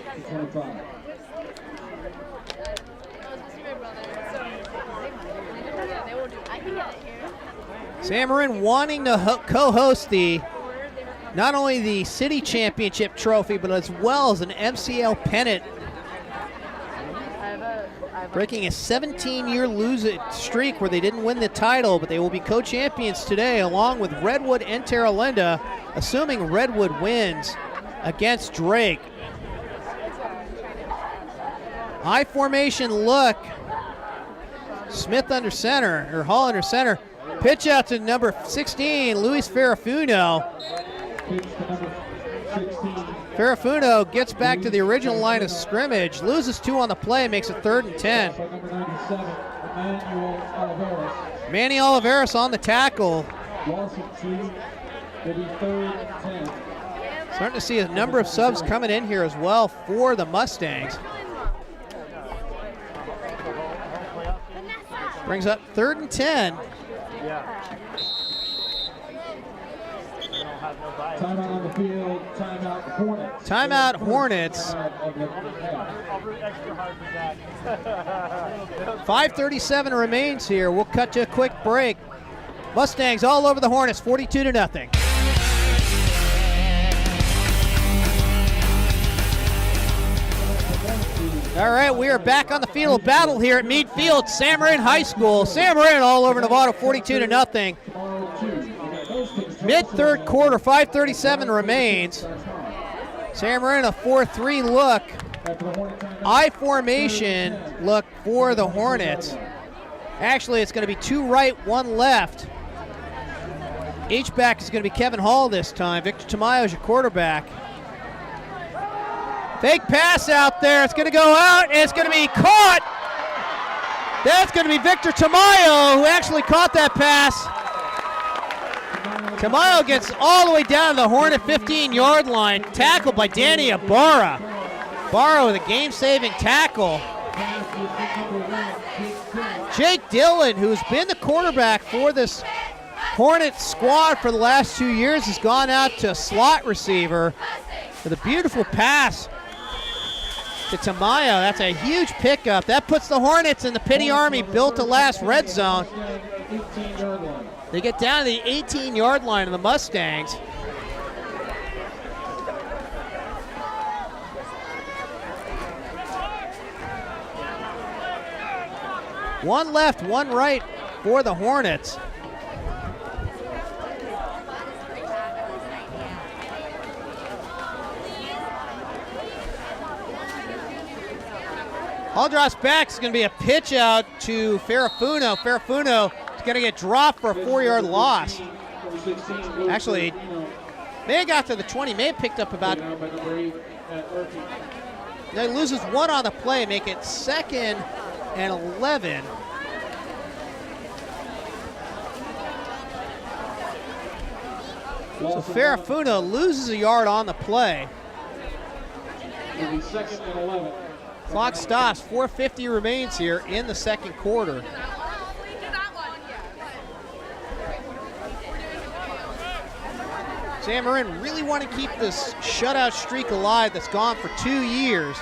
San Marin wanting to co-host not only the city championship trophy, but as well as an MCL pennant. Breaking a 17-year losing streak where they didn't win the title, but they will be co-champions today along with Redwood and Terra Linda, assuming Redwood wins against Drake. I formation look. Smith under center, or Hall under center. Pitch out to number 16, Luis Ferrafuno. Ferrafuno gets back to the original line of scrimmage, loses 2 on the play, makes it 3rd and 10. Manny Oliveras on the tackle. Starting to see a number of subs coming in here as well for the Mustangs. Brings up 3rd and 10. Timeout on the field, timeout Hornets. Timeout Hornets. 5:37 remains here. We'll cut to a quick break. Mustangs all over the Hornets, 42-0. All right, we are back on the field of battle here at Meade Field, San Marin High School. San Marin all over Novato, 42-0. Mid-third quarter, 5:37 remains. San Marin a 4-3 look. I formation look for the Hornets. Actually, it's going to be 2 right, 1 left. H-back is going to be Kevin Hall this time. Victor Tamayo is your quarterback. Fake pass out there. It's going to go out, and it's going to be caught. That's going to be Victor Tamayo, who actually caught that pass. Tamayo gets all the way down to the Hornet 15-yard line. Tackled by Danny Ibarra. Ibarra with a game-saving tackle. Jake Dillon, who's been the quarterback for this Hornet squad for the last 2 years, has gone out to slot receiver with a beautiful pass to Tamayo. That's a huge pickup. That puts the Hornets in the Pity Army built to last red zone. They get down to the 18-yard line of the Mustangs. One left, one right for the Hornets. Hall drops back. It's going to be a pitch out to Ferrafuno. Ferrafuno is going to get dropped for a 4-yard loss. Actually, may have got to the 20, may have picked up about. They loses one on the play, make it 2nd and 11. So Ferrafuno loses a yard on the play. 2nd and 11. Clock stops. 4:50 remains here in the second quarter. San Marin really want to keep this shutout streak alive that's gone for 2 years.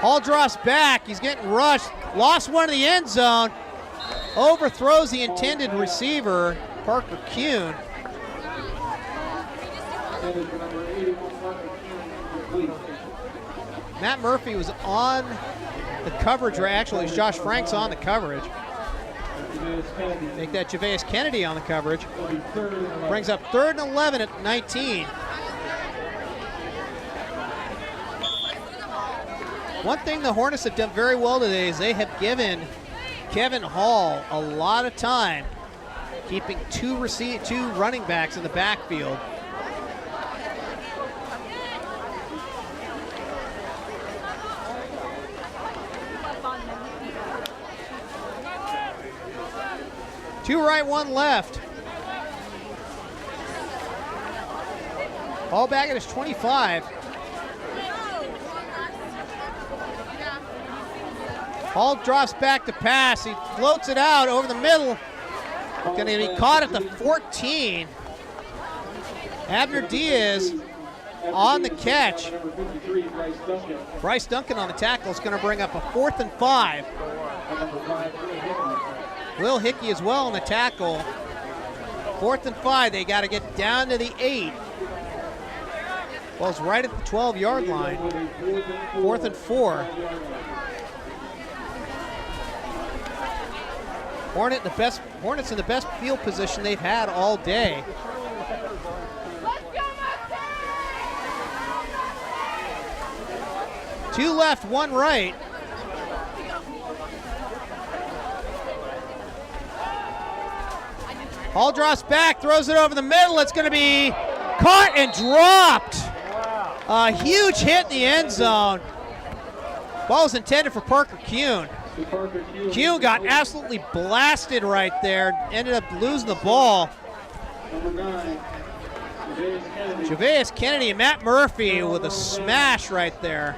Hall drops back. He's getting rushed. Lost one in the end zone. Overthrows the intended receiver, Parker Kuhn. Matt Murphy was on the coverage, or actually Josh Frank's on the coverage. Make that Javais Kennedy on the coverage. Brings up 3rd and 11 at 19. One thing the Hornets have done very well today is they have given Kevin Hall a lot of time, keeping two running backs in the backfield. Two right, one left. Hall back at his 25. Hall drops back to pass. He floats it out over the middle. Going to be caught at the 14. Abner Diaz on the catch. Bryce Duncan on the tackle is going to bring up a 4th and 5. Will Hickey as well on the tackle. 4th and 5. They got to get down to the 8. Ball's right at the 12-yard line. 4th and 4. Hornets in the best field position they've had all day. Two left, one right. Hall drops back, throws it over the middle. It's going to be caught and dropped. A huge hit in the end zone. Ball was intended for Parker Kuhn. Kuhn got absolutely blasted right there. Ended up losing the ball. Javais Kennedy and Matt Murphy with a smash right there.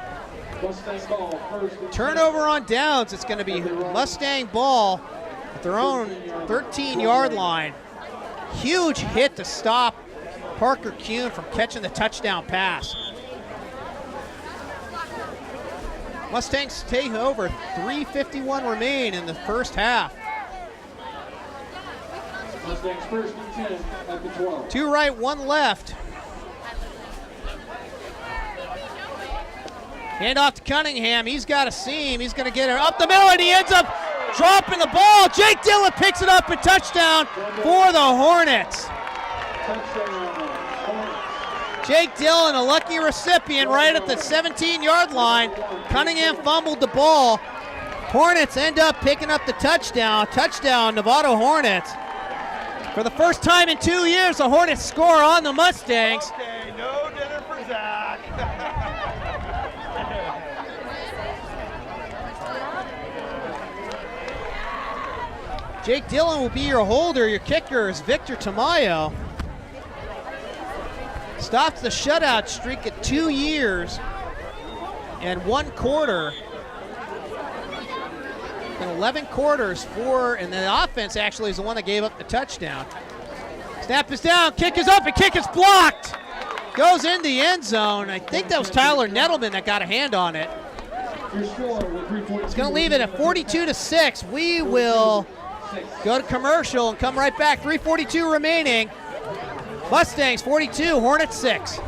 Turnover on downs. It's going to be Mustang ball at their own 13-yard line. Huge hit to stop Parker Kuhn from catching the touchdown pass. Mustangs take over. 3:51 remain in the first half. Mustangs 1st and 10 at the 12. Two right, one left. Hand off to Cunningham. He's got a seam. He's going to get it up the middle, and he ends up dropping the ball. Jake Dillon picks it up and touchdown for the Hornets. Jake Dillon, a lucky recipient right at the 17-yard line. Cunningham fumbled the ball. Hornets end up picking up the touchdown. Touchdown, Novato Hornets. For the first time in 2 years, the Hornets score on the Mustangs. Okay, no dinner for Zach. Jake Dillon will be your holder. Your kicker is Victor Tamayo. Stops the shutout streak at 2 years and 1 quarter. In 11 quarters, and the offense actually is the one that gave up the touchdown. Snap is down, kick is up, and kick is blocked. Goes in the end zone. I think that was Tyler Nettleman that got a hand on it. It's going to leave it at 42-6. We will go to commercial and come right back. 3:42 remaining. Mustangs 42, Hornets 6.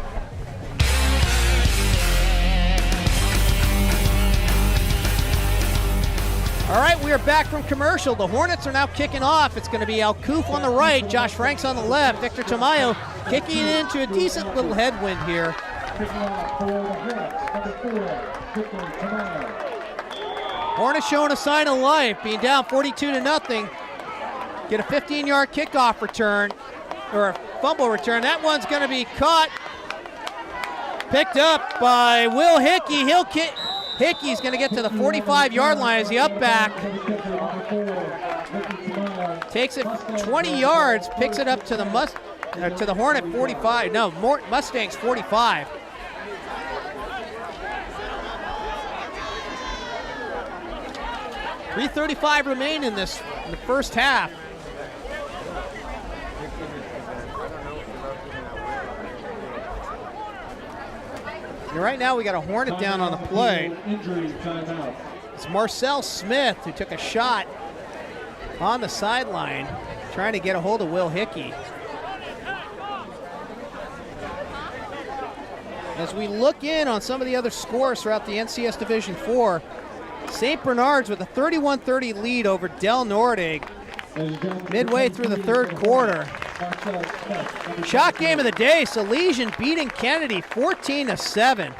All right, we are back from commercial. The Hornets are now kicking off. It's going to be Al Koof on the right, Josh Franks on the left, Victor Tamayo kicking into a decent little headwind here. Hornets showing a sign of life, being down 42-0. Get a 15-yard kickoff return, or a fumble return. That one's going to be caught, picked up by Will Hickey. Hickey's going to get to the 45-yard line as the up back takes it 20 yards, picks it up to the Hornet 45. No, Mustangs 45. .335 remain in the first half. And right now we got a Hornet down on the play. It's Marcel Smith who took a shot on the sideline trying to get a hold of Will Hickey. As we look in on some of the other scores throughout the NCS Division 4, St. Bernard's with a 31-30 lead over Del Norte midway through the third quarter. Shot game of the day, Salesian beating Kennedy 14-7.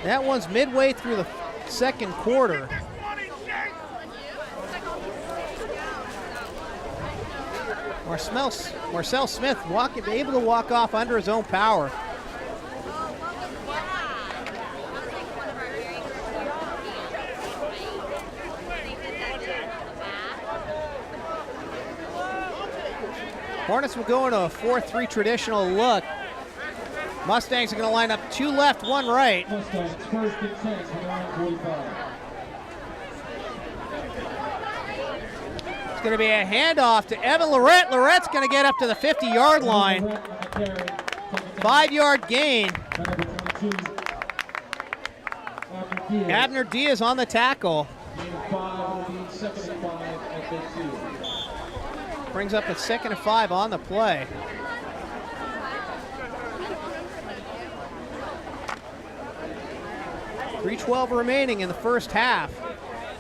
That one's midway through the second quarter. Marcel Smith able to walk off under his own power. Hornets will go into a 4-3 traditional look. Mustangs are going to line up 2 left, 1 right. Mustangs first and 10 from line 45. It's going to be a handoff to Evan Lorette. Lorette's going to get up to the 50-yard line. 5-yard gain. Abner Diaz on the tackle. Brings up a 2nd and 5 on the play. .312 remaining in the first half.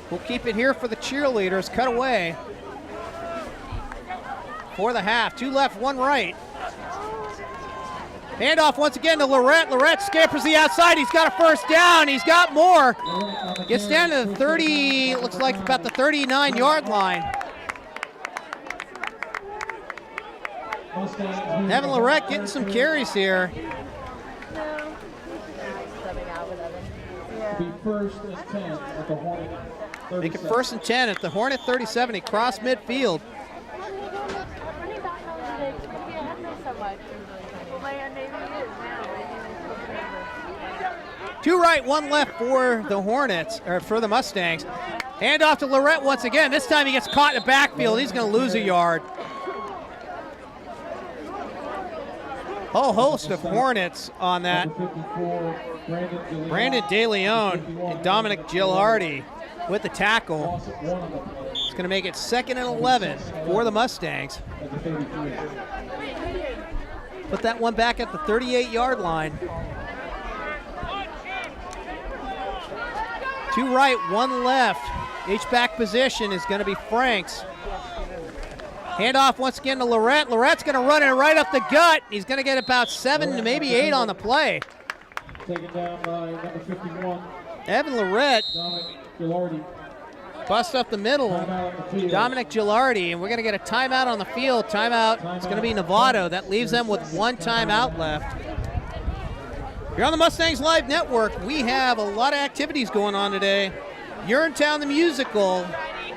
We'll keep it here for the cheerleaders. Cut away for the half. 2 left, 1 right. Handoff once again to Lorette. Lorette scampers the outside. He's got a first down. He's got more. Gets down to the 30, looks like about the 39-yard line. Evan Lorette getting some carries here. Make it 1st and 10 at the Hornet 37. He crossed midfield. Two right, 1 left for the Hornets, or for the Mustangs. Hand off to Lorette once again. This time he gets caught in the backfield. He's going to lose a yard. Whole host of Hornets on that. Brandon DeLeon and Dominic Gilardi with the tackle. It's going to make it 2nd and 11 for the Mustangs. Put that one back at the 38-yard line. 2 right, 1 left. H-back position is going to be Franks. Handoff once again to Lorette. Lorette's going to run it right up the gut. He's going to get about 7 to maybe 8 on the play. Taken down by number 51. Evan Lorette bust up the middle. Dominic Gilardi, and we're going to get a timeout on the field. Timeout, it's going to be Novato. That leaves them with one timeout left. Here on the Mustangs Live Network, we have a lot of activities going on today. Urinetown the Musical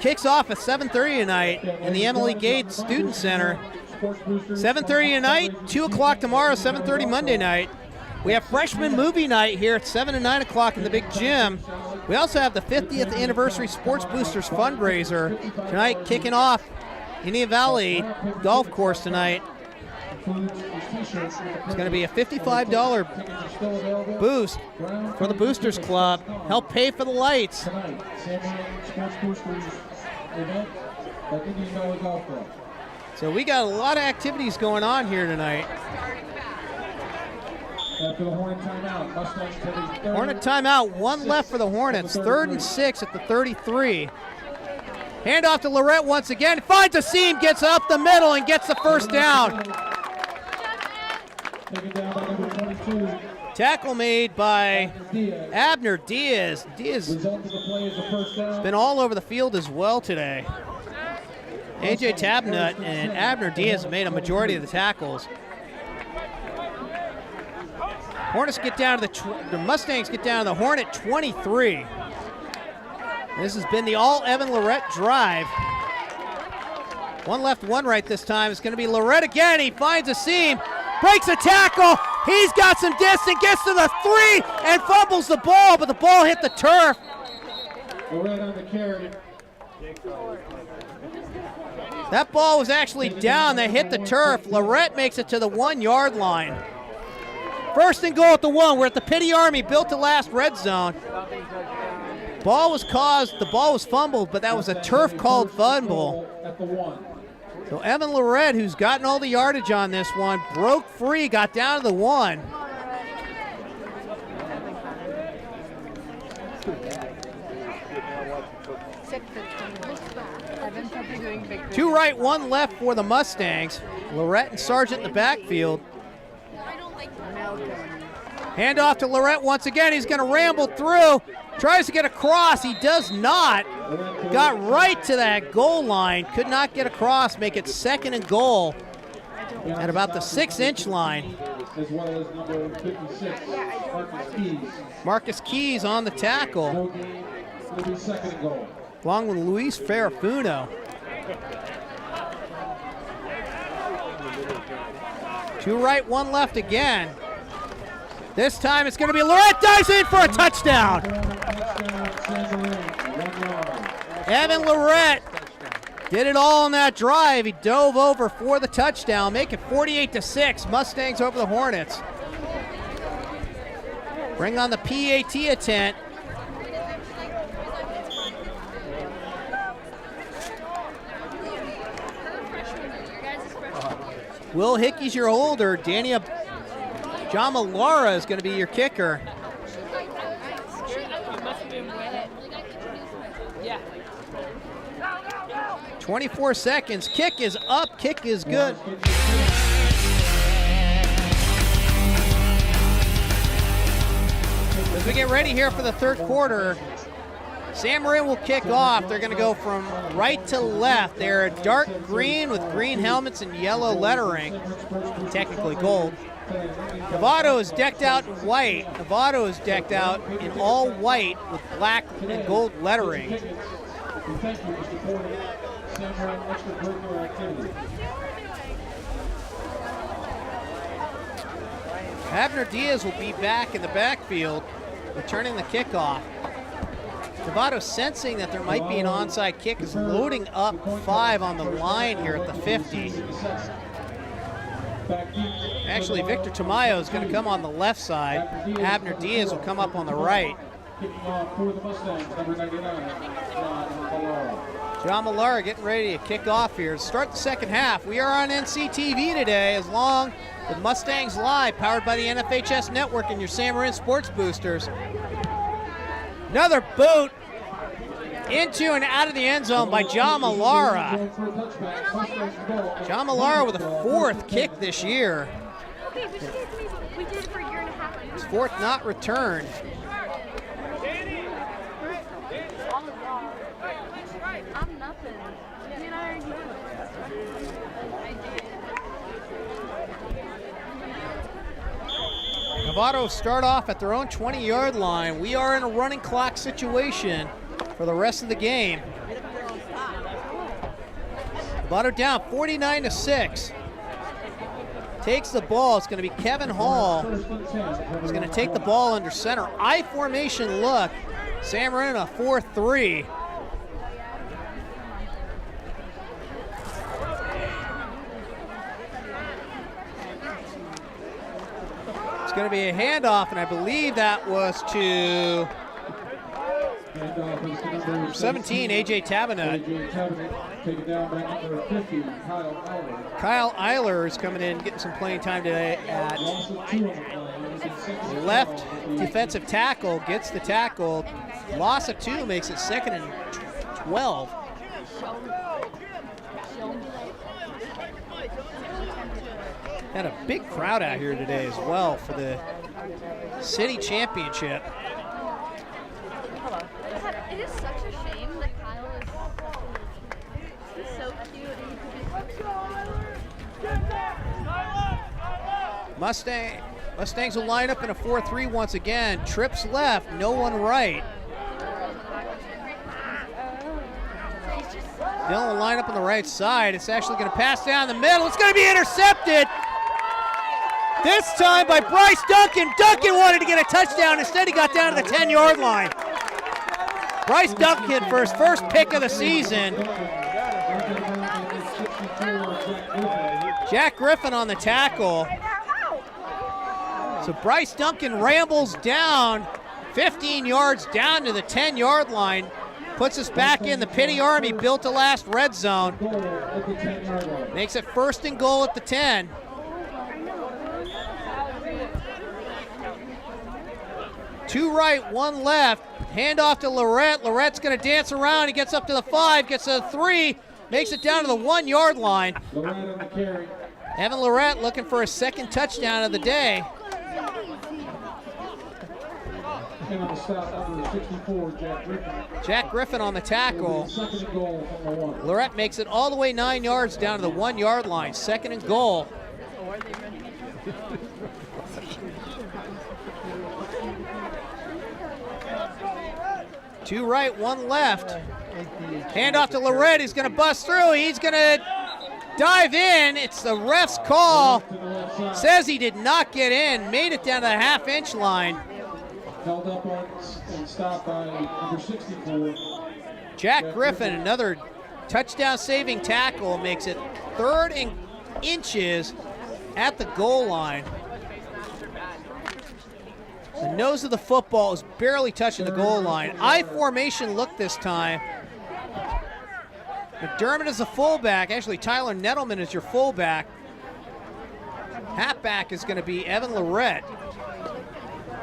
kicks off at 7:30 tonight in the Emily Gates Student Center. 7:30 tonight, 2 o'clock tomorrow, 7:30 Monday night. We have freshman movie night here at 7 and 9 o'clock in the big gym. We also have the 50th anniversary Sports Boosters fundraiser tonight, kicking off Indian Valley Golf Course tonight. It's going to be a $55 boost for the Boosters Club. Help pay for the lights. So we got a lot of activities going on here tonight. After the Hornet timeout, Mustangs take a Hornet timeout, one left for the Hornets. 3rd and 6 at the 33. Handoff to Lorette once again. Finds a seam, gets up the middle, and gets the first down. taken down by number 22. Tackle made by Abner Diaz. Diaz Result of the play is a first down. been all over the field as well today. AJ Tabnut and Abner Diaz have made a majority of the tackles. Hornets get down to the Mustangs get down to the Hornet 23. This has been the all Evan Lorette drive. One left, one right this time. It's going to be Lorette again. He finds a seam, breaks a tackle. He's got some distance, gets to the 3 and fumbles the ball, but the ball hit the turf. Lorette on the carry. That ball was actually down. That hit the turf. Lorette makes it to the 1 yard line. First and goal at the 1. We're at the Pity Army, built to last red zone. The ball was fumbled, but that was a turf called fumble. At the 1. So Evan Lorette, who's gotten all the yardage on this one, broke free, got down to the 1. Two right, one left for the Mustangs. Lorette and Sargent in the backfield. Handoff to Lorette once again. He's going to ramble through. Tries to get across. He does not. Got right to that goal line. Could not get across. Make it 2nd and goal at about the 6-inch line. As well as number 56, Marcus Keys. Marcus Keys on the tackle, No gain. It'll be 2nd and goal. along with Luis Ferrafuno. Two right, one left again. This time it's going to be Lorette dives in for a touchdown. Evan Lorette did it all on that drive. He dove over for the touchdown, make it 48-6. Mustangs over the Hornets. Bring on the PAT attempt. Will Hickey's your holder. John Malara is going to be your kicker. 24 seconds. Kick is up. Kick is good. As we get ready here for the third quarter, San Marin will kick off. They're going to go from right to left. They're dark green with green helmets and yellow lettering, technically gold. Novato is decked out in white. Novato is decked out in all white with black and gold lettering. We thank you for supporting Samurai extracurricular activity. Abner Diaz will be back in the backfield, returning the kickoff. Novato, sensing that there might be an onside kick, is loading up 5 on the line here at the 50. Actually, Victor Tamayo is going to come on the left side. Abner Diaz will come up on the right. Kicking off for the Mustangs, number 99, John Malara. John Malara getting ready to kick off here. Start the second half. We are on NCTV today, as long with Mustangs Live, powered by the NFHS Network and your San Marin Sports Boosters. Another boot into and out of the end zone by John Malara. John Malara with a 4th kick this year. We did it for a year and a half. His 4th not returned. nothing. Me and I already knew. Novato start off at their own 20-yard line. We are in a running clock situation for the rest of the game. Novato down 49-6. Takes the ball. It's going to be Kevin Hall. He's going to take the ball under center. I formation look. Sam Marin a 4-3. It's going to be a handoff, and I believe that was to 17, AJ Tabanut. Taken down by number 50, Kyle Eiler. Kyle Eiler is coming in, getting some playing time today at left defensive tackle, gets the tackle. Loss of 2 makes it 2nd and 12. Had a big crowd out here today as well for the city championship. It is such a shame that Kyle is so cute and he could be Mustangs will line up in a 4-3 once again. Trips left, no one right. Dylan will line up on the right side. It's actually going to pass down the middle. It's going to be intercepted. This time by Bryce Duncan. Duncan wanted to get a touchdown. Instead, he got down to the 10-yard line. Bryce Duncan for his first pick of the season. Jack Griffin on the tackle. So Bryce Duncan rambles down 15 yards down to the 10-yard line. Puts us back in the Pity Army built to last red zone. Makes it 1st and goal at the 10. Two right, one left. Handoff to Lorette. Lorette's going to dance around. He gets up to the 5, gets to the 3, makes it down to the 1-yard line. Evan Lorette looking for a 2nd touchdown of the day. Jack Griffin on the tackle. Lorette makes it all the way 9 yards down to the 1-yard line. 2nd and goal. Two right, one left. Handoff to Lorette. He's going to bust through. He's going to dive in. It's the ref's call. Says he did not get in. Made it down to the half-inch line. Held up and stopped by number 64. Jack Griffin, another touchdown-saving tackle, makes it 3rd and inches at the goal line. The nose of the football is barely touching the goal line. I formation look this time. McDermott is the fullback. Actually, Tyler Nettleman is your fullback. Halfback is going to be Evan Lorette.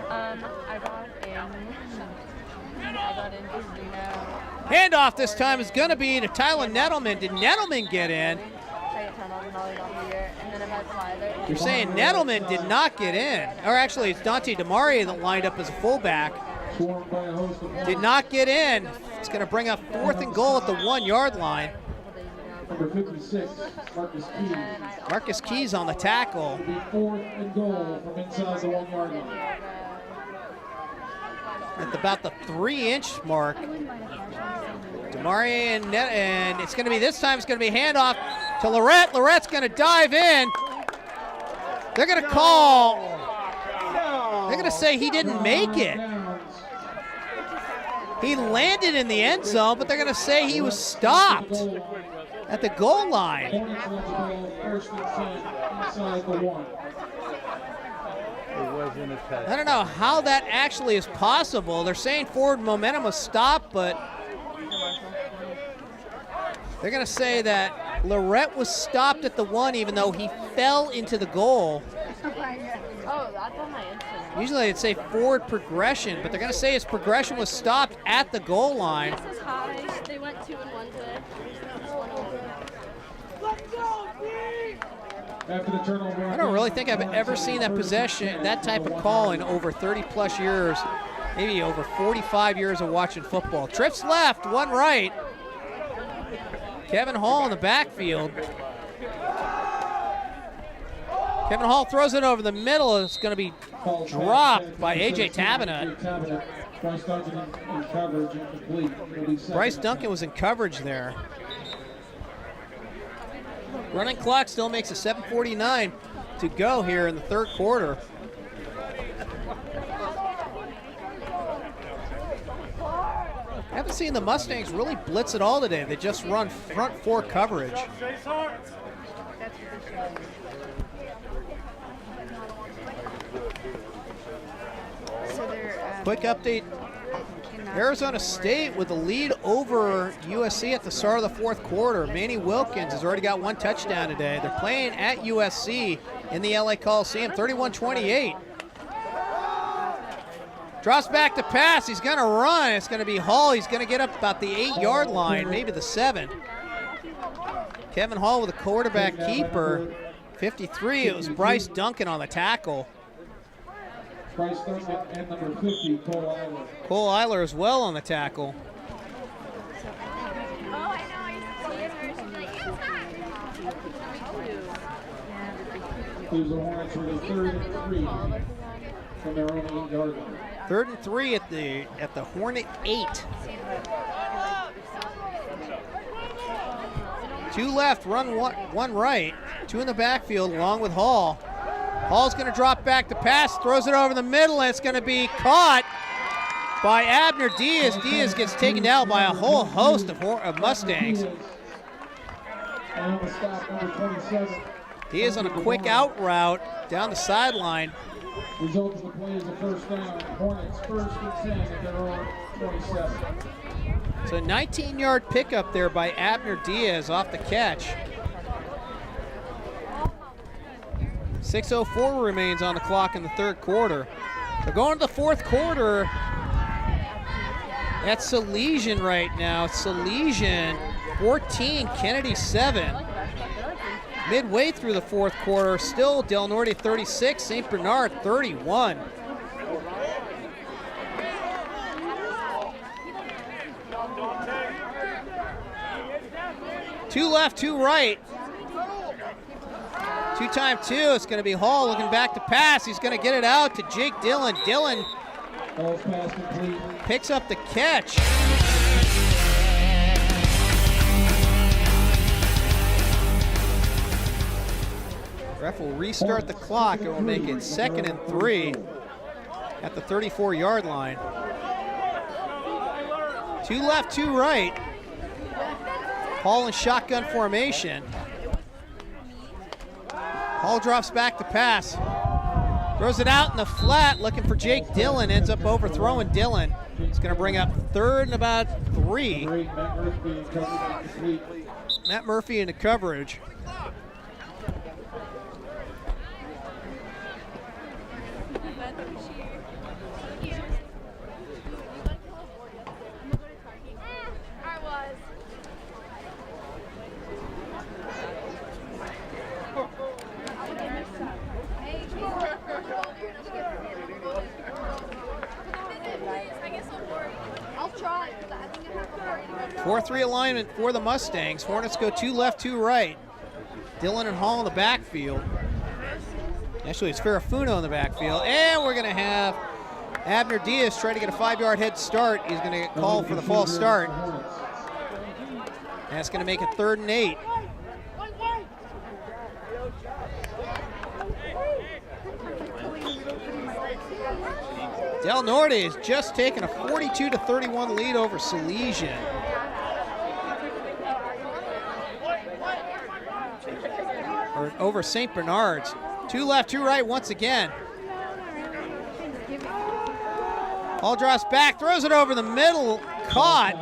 I got in Handoff this time is going to be to Tyler Nettleman. Did Nettleman get in? You're saying Nettleman did not get in. Or actually, it's Dante DeMaria that lined up as a fullback. Did not get in. It's going to bring up 4th and goal at the 1-yard line. Number 56, Marcus Keys. Marcus Keys on the tackle. It'll be 4th and goal from inside the 1-yard line. At about the 3-inch mark. DeMaria and it's going to be, this time it's going to be handoff to Lorette. Lorette's going to dive in. They're going to call. They're going to say he didn't make it. He landed in the end zone, but they're going to say he was stopped at the goal line. I don't know how that actually is possible. They're saying forward momentum was stopped, but they're going to say that Lorette was stopped at the 1 even though he fell into the goal. Oh, that's on my Instagram. Usually they'd say forward progression, but they're going to say his progression was stopped at the goal line. This is high. They went 2 and 1 today. After the turnover, I don't really think I've ever seen that possession, that type of call in over 30-plus years, maybe over 45 years of watching football. Trips left, one right. Kevin Hall in the backfield. Kevin Hall throws it over the middle. It's going to be dropped by A.J. Tabenot. Bryce Duncan in coverage, incomplete. Bryce Duncan was in coverage there. Running clock still makes it 7:49 to go here in the third quarter. I haven't seen the Mustangs really blitz at all today. They just run front four coverage. Quick update. Arizona State with the lead over USC at the start of the fourth quarter. Manny Wilkins has already got one touchdown today. They're playing at USC in the LA Coliseum, 31-28. Drops back to pass. He's going to run. It's going to be Hall. He's going to get up about the 8-yard line, maybe the 7. Kevin Hall with a quarterback keeper. 53, it was Bryce Duncan on the tackle. Bryce Duncan and number 50, Cole Eiler. Cole Eiler as well on the tackle. Leaves the Hornets with a 3rd and 3 from their own 8-yard line. 3rd and 3 at the Hornet 8. 2 left, run one right. 2 in the backfield along with Hall. Hall's going to drop back to pass, throws it over the middle, and it's going to be caught by Abner Diaz. Diaz gets taken down by a whole host of Mustangs. And the stop, number 27. Diaz on a quick out route down the sideline. Result of the play is a first down. Hornets 1st and 10 at their own 27. So a 19-yard pickup there by Abner Diaz off the catch. 6:04 remains on the clock in the third quarter. They're going to the fourth quarter. That's Salesian right now. Salesian 14, Kennedy 7. Midway through the fourth quarter, still Del Norte 36, St. Bernard 31. Two left, two right. 2x2, it's going to be Hall looking back to pass. He's going to get it out to Jake Dillon. Dillon picks up the catch. Ref will restart the clock. It will make it 2nd and 3 at the 34-yard line. 2 left, 2 right. Hall in shotgun formation. Hall drops back to pass. Throws it out in the flat, looking for Jake Dillon. Ends up overthrowing Dillon. It's going to bring up 3rd and about 3. Matt Murphy into coverage. I'll try. 4-3 alignment for the Mustangs. Hornets go 2 left, 2 right. Dillon and Hall in the backfield. Actually, it's Ferrafuno in the backfield. And we're going to have Abner Diaz try to get a 5-yard head start. He's going to get called for the false start. That's going to make it 3rd and 8. Del Norte has just taken a 42-31 lead over Salesian. Or over St. Bernard's. 2 left, 2 right once again. Hall drops back, throws it over the middle, caught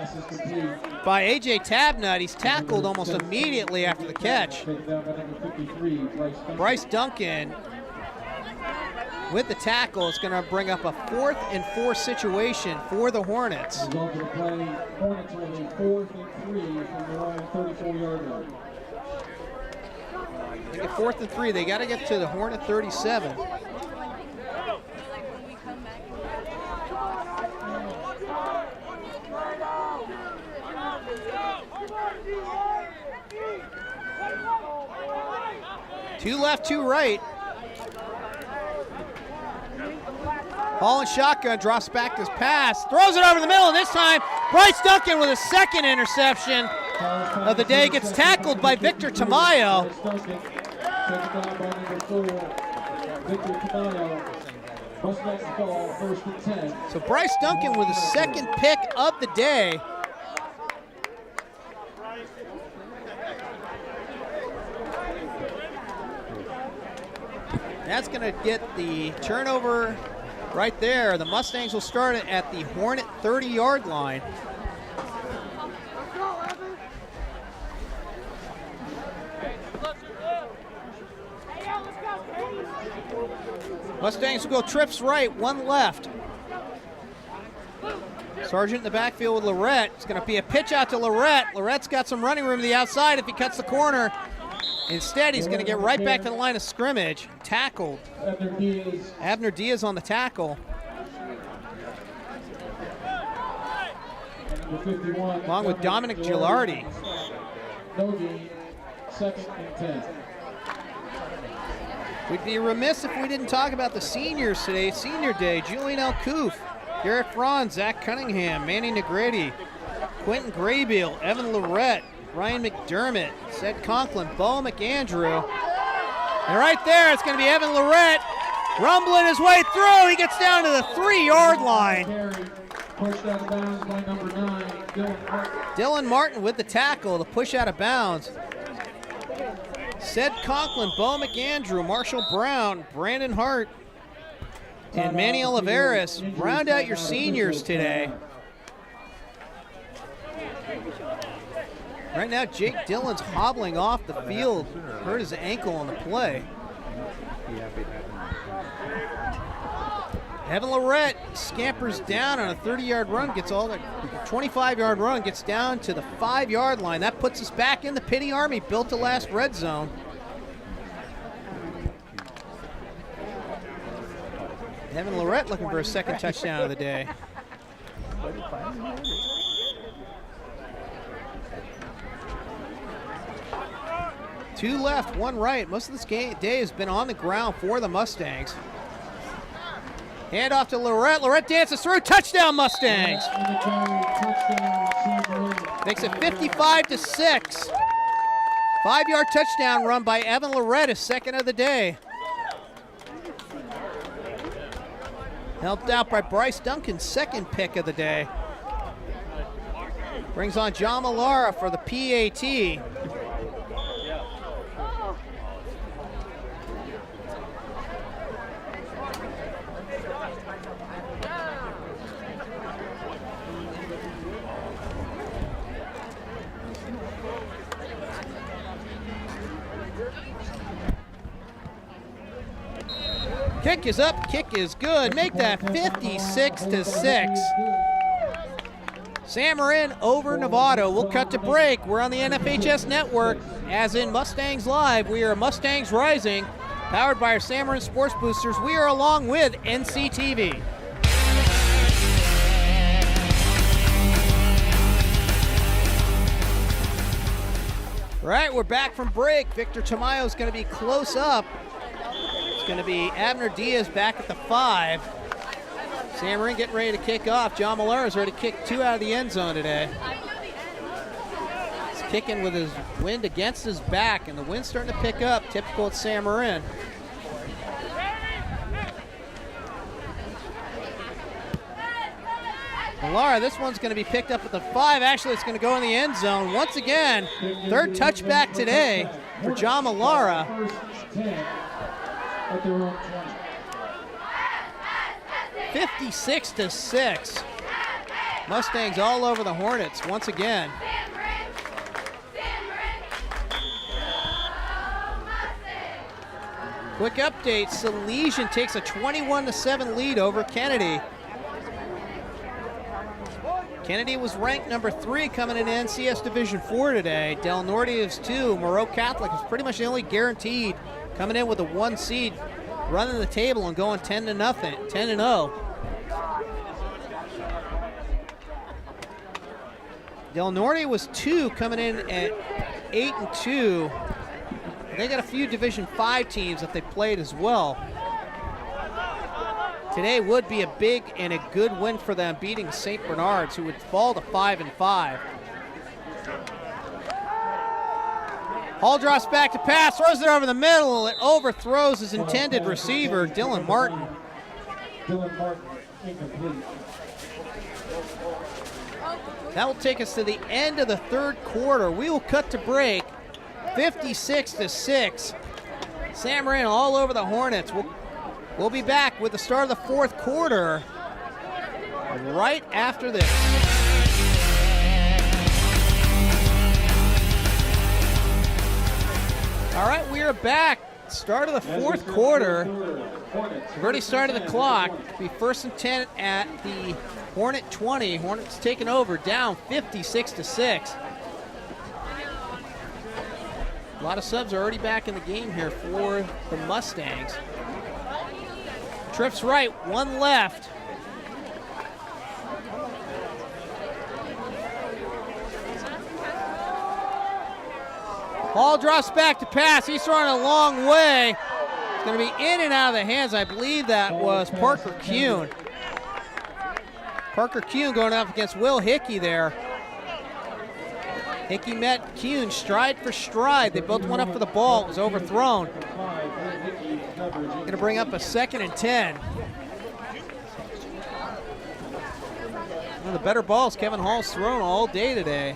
by A.J. Tabenot. He's tackled almost immediately after the catch. Bryce Duncan with the tackle is going to bring up a 4th and 4 situation for the Hornets. Hornets with a 4th and 3 from their own 34-yard line. They get 4th and 3. They got to get to the Hornet 37. Two left, two right. Ball and shotgun, drops back his pass, throws it over the middle, and this time Bryce Duncan with a second interception of the day gets tackled by Victor Tamayo. So Bryce Duncan with the second pick of the day. That's going to get the turnover right there. The Mustangs will start it at the Hornet 30-yard line. Mustangs will go trips right, one left. Sargent in the backfield with Lorette. It's going to be a pitch out to Lorette. Lorette's got some running room to the outside if he cuts the corner. Instead, he's going to get right back to the line of scrimmage. Tackled. Abner Diaz on the tackle. Along with Dominic Gilardi. No gain, 2nd and 10. We'd be remiss if we didn't talk about the seniors today. Senior day, Julian Elkoof, Garrett Franz, Zach Cunningham, Manny Negrete, Quentin Graybeal, Evan Lorette, Ryan McDermott, Seth Conklin, Bo McAndrew. And right there, it's going to be Evan Lorette rumbling his way through. He gets down to the 3-yard line. Pushed out of bounds by number 9, Dylan Martin. Dylan Martin with the tackle, the push out of bounds. Seth Conklin, Bo McAndrew, Marshall Brown, Brandon Hart, and Manny Oliveras round out your seniors today. Right now, Jake Dillon's hobbling off the field, hurt his ankle on the play. Evan Lorette scampers down on a 30-yard run, gets all the 25-yard run, gets down to the 5-yard line. That puts us back in the Pity Army, built to last red zone. Evan Lorette looking for a second touchdown of the day. Two left, one right. Most of this day has been on the ground for the Mustangs. Hand off to Lorette. Lorette dances through. Touchdown, Mustangs. Makes it 55-6. 5-yard touchdown run by Evan Lorette, his second of the day. Helped out by Bryce Duncan's second pick of the day. Brings on John Millara for the PAT. Kick is up, kick is good. Make that 56-6. San Marin over Novato. We'll cut to break. We're on the NFHS network, as in Mustangs Live. We are Mustangs Rising, powered by our San Marin Sports Boosters. We are along with NCTV. All right, we're back from break. Victor Tamayo is going to be close up. It's going to be Abner Diaz back at the 5. San Marin getting ready to kick off. John Millara is ready to kick 2 out of the end zone today. He's kicking with his wind against his back, and the wind's starting to pick up, typical at San Marin. Millara, this one's going to be picked up at the 5. Actually, it's going to go in the end zone. Once again, third touchback today for John Millara. 56-6. Mustangs all over the Hornets once again. Quick update, Salesian takes a 21-7 lead over Kennedy. Kennedy was ranked number 3 coming into NCS Division 4 today. Del Norte is 2. Moreau Catholic is pretty much the only guaranteed coming in with a 1 seed, running the table and going 10-0. Del Norte was 2, coming in at 8-2. They got a few Division 5 teams that they played as well. Today would be a big and a good win for them, beating St. Bernard's, who would fall to 5-5. Hall drops back to pass, throws it over the middle. It overthrows his intended receiver, Dylan Martin. Dylan Martin, incomplete. That will take us to the end of the third quarter. We will cut to break, 56-6. Sam Morin all over the Hornets. We'll be back with the start of the fourth quarter right after this. All right, we are back. Start of the fourth quarter. We've already started the clock. It'll be 1st and 10 at the Hornet 20. Hornets taking over, down 56-6. A lot of subs are already back in the game here for the Mustangs. Trips right, 1 left. Hall drops back to pass. He's throwing a long way. It's going to be in and out of the hands. I believe that was Parker Kuhn. Parker Kuhn going up against Will Hickey there. Hickey met Kuhn stride for stride. They both went up for the ball. It was overthrown. Going to bring up a 2nd and 10. One of the better balls Kevin Hall's thrown all day today.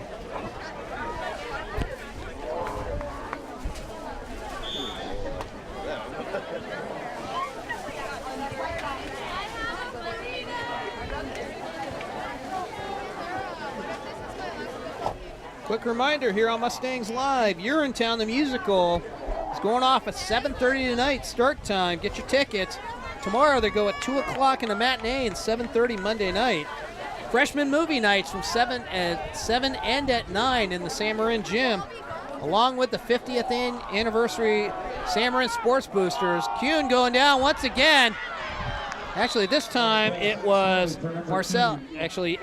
Quick reminder here on Mustangs Live, Urinetown the Musical is going off at 7:30 tonight, start time. Get your tickets. Tomorrow they go at 2 o'clock in the matinee and 7:30 Monday night. Freshman movie nights from 7 and at 9 in the Sam Morin Gym, along with the 50th anniversary Sam Morin Sports Boosters. Kuhn going down once again. Actually, this time it was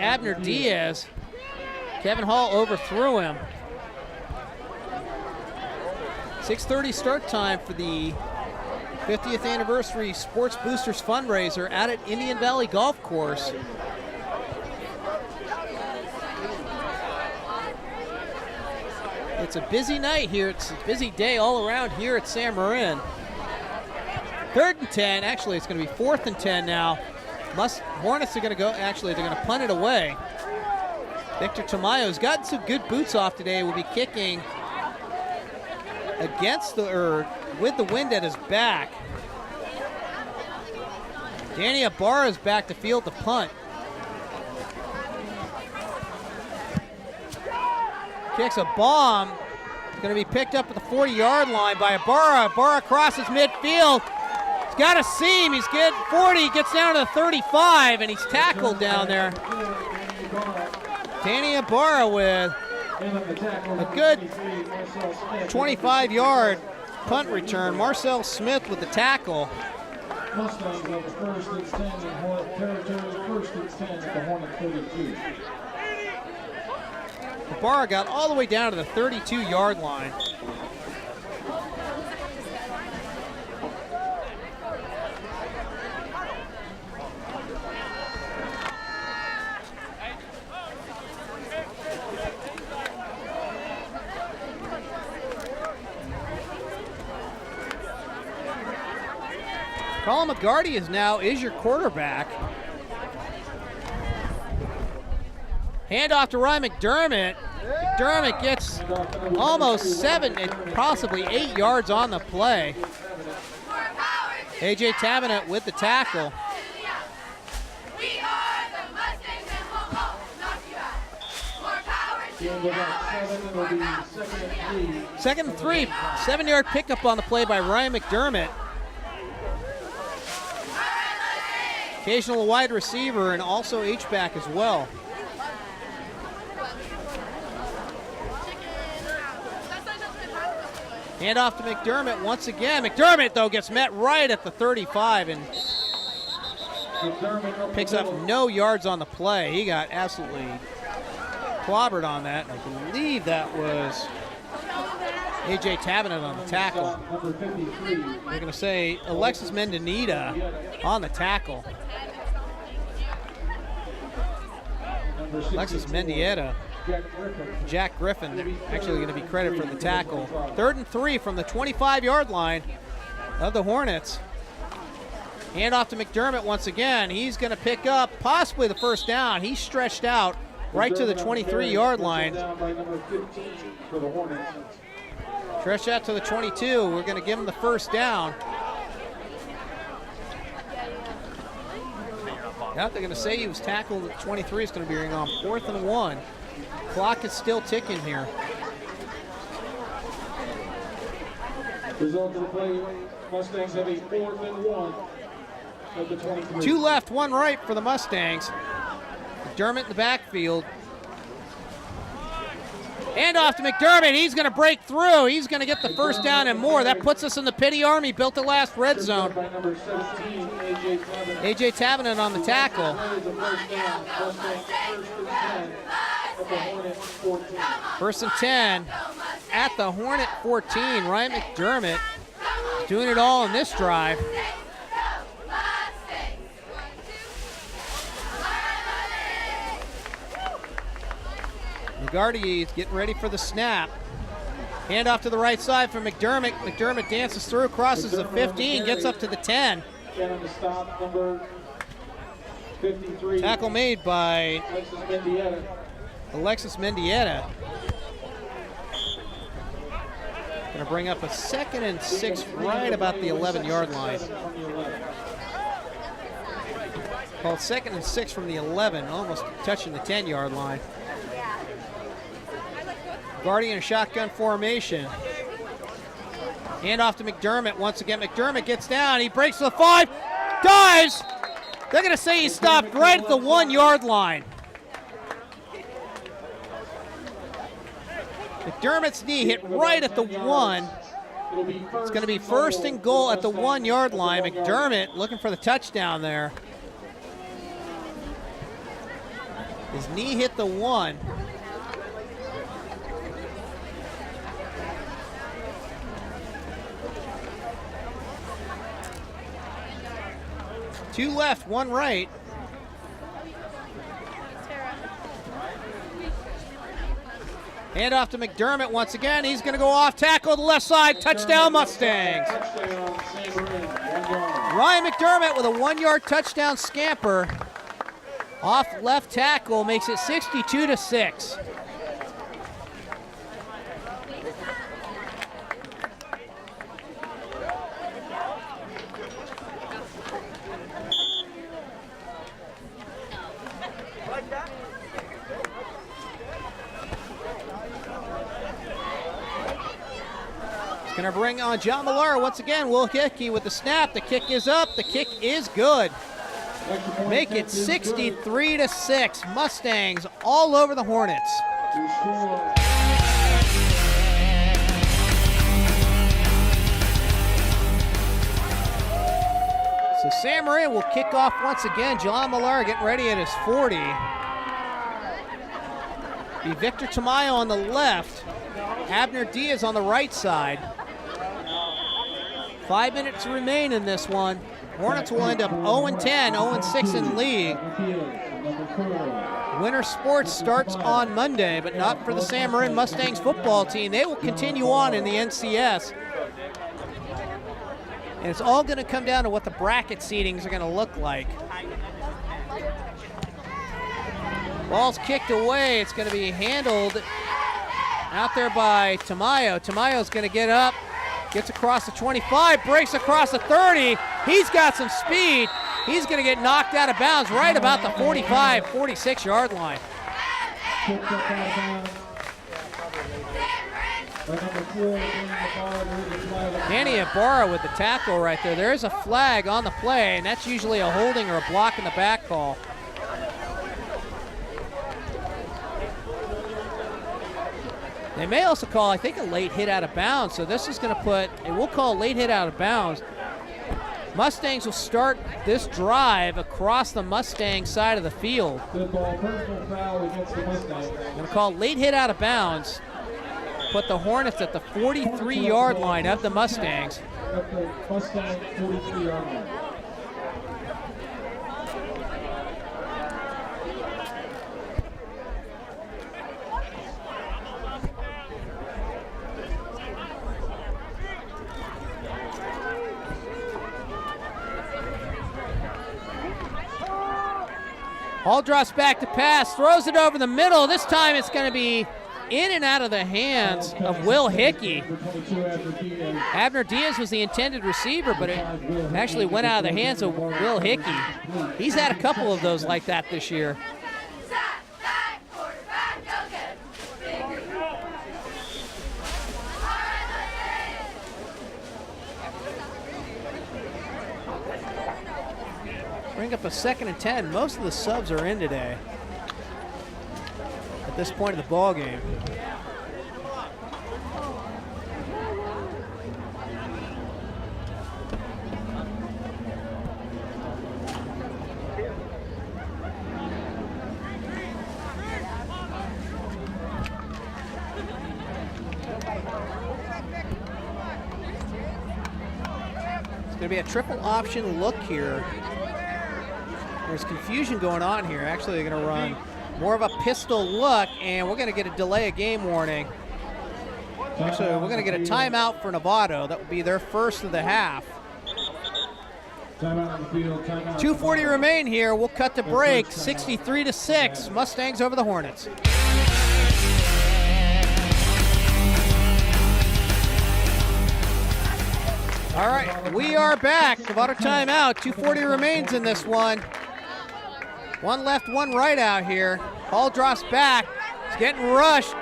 Abner Diaz. Kevin Hall overthrew him. 6:30 start time for the 50th anniversary Sports Boosters fundraiser out at Indian Valley Golf Course. It's a busy night here. It's a busy day all around here at Sam Morin. 3rd and 10. Actually, it's going to be 4th and 10 now. Hornets are going to go. Actually, they're going to punt it away. Victor Tamayo's gotten some good boots off today. Will be kicking with the wind at his back. Danny Ibarra's back to field the punt. Kicks a bomb. It's going to be picked up at the 40-yard line by Ibarra. Ibarra crosses midfield. He's got a seam. He's good. 40. Gets down to the 35, and he's tackled down there. Danny Ibarra with a good 25-yard punt return. Marcel Smith with the tackle. Mustangs on the 1st and 10 in Hornet territory. 1st and 10 at the Hornet 32. Ibarra got all the way down to the 32-yard line. Colin McGarty is your quarterback. Handoff to Ryan McDermott. McDermott gets almost 7 and possibly 8 yards on the play. AJ Tabinet with the tackle. We are the Mustangs and we'll knock you out. More power to you. 2nd and 3. 2nd and 3, 7-yard pickup on the play by Ryan McDermott. Occasional wide receiver and also H-back as well. Handoff to McDermott once again. McDermott, though, gets met right at the 35 and picks up no yards on the play. He got absolutely clobbered on that. I believe that was A.J. Tavennet on the tackle. Number 53. They're going to say Alexis Mendenita on the tackle. Number Alexis 64, Mendieta. Jack Griffin actually going to be credited for the tackle. 3rd and 3 from the 25-yard line of the Hornets. Hand off to McDermott once again. He's going to pick up possibly the first down. He's stretched out right to the 23-yard line. Down by number 15 for the Hornets. Stretched out to the 22. We're going to give him the first down. Now they're going to say he was tackled at 23. It's going to be on 4th and 1. Clock is still ticking here. Result of the play, Mustangs have a 4th and 1 at the 23. 2 left, 1 right for the Mustangs. McDermott in the backfield. Hand off to McDermott. He's going to break through. He's going to get the first down and more. That puts us in the pity army. Built the last red zone. By number 17, A.J. Tavennet. A.J. Tavennet on the tackle. That is a first down. Mustangs 1st and 10 at the Hornet 14. First and 10 at the Hornet 14. Ryan McDermott doing it all in this drive. McGarty is getting ready for the snap. Hand off to the right side for McDermott. McDermott dances through, crosses the 15, gets up to the 10. Down to stop, number 53. Tackle made by Alexis Mendieta. Alexis Mendieta. Going to bring up a 2nd and 6 right about the 11-yard line. Called 2nd and 6 from the 11, almost touching the 10-yard line. Guardian shotgun formation. Hand off to McDermott once again. McDermott gets down. He breaks the 5. Dives. They're going to say he stopped right at the 1-yard line. McDermott's knee hit right at the 1. It's going to be 1st and goal at the 1-yard line. McDermott looking for the touchdown there. His knee hit the 1. Two left, 1 right. Hand off to McDermott once again. He's going to go off tackle to the left side. Touchdown, Mustangs. Ryan McDermott with a 1-yard touchdown scamper off left tackle makes it 62-6. Going to bring on John Millar once again. Will Hickey with the snap. The kick is up. The kick is good. Make it 63-6. Mustangs all over the Hornets. So Sam Marin will kick off once again. John Millar getting ready at his 40. Be Victor Tamayo on the left. Abner Diaz on the right side. 5 minutes remain in this one. Hornets will end up 0-10, 0-6 in league. Winter sports starts on Monday, but not for the Sam Marin Mustangs football team. They will continue on in the NCS. And it's all going to come down to what the bracket seedings are going to look like. Ball's kicked away. It's going to be handled out there by Tamayo. Tamayo's going to get up, gets across the 25, breaks across the 30. He's got some speed. He's going to get knocked out of bounds right about the 45, 46-yard line. Danny Ibarra with the tackle right there. There is a flag on the play, and that's usually a holding or a block in the back call. They may also call, I think, a late hit out of bounds. So this is going to put, we'll call a late hit out of bounds. Mustangs will start this drive across the Mustang side of the field. Good ball, personal foul against the Mustangs. Going to call late hit out of bounds. Put the Hornets at the 43-yard line of the Mustangs. At the Mustang 43-yard line. Hall drops back to pass, throws it over the middle. This time it's going to be in and out of the hands of Will Hickey. Abner Diaz was the intended receiver, but it actually went out of the hands of Will Hickey. He's had a couple of those like that this year. Bring up a 2nd and 10. Most of the subs are in today at this point of the ball game. It's going to be a triple option look here. There's confusion going on here. Actually, they're going to run more of a pistol look, and we're going to get a delay of game warning. Actually, we're going to get a timeout for Novato. That will be their first of the half. Timeout on the field, timeout. 2:40 remain here. We'll cut the break. 63-6. Mustangs over the Hornets. All right, we are back. Novato timeout. 2:40 remains in this one. One left, one right out here. Hall drops back. He's getting rushed.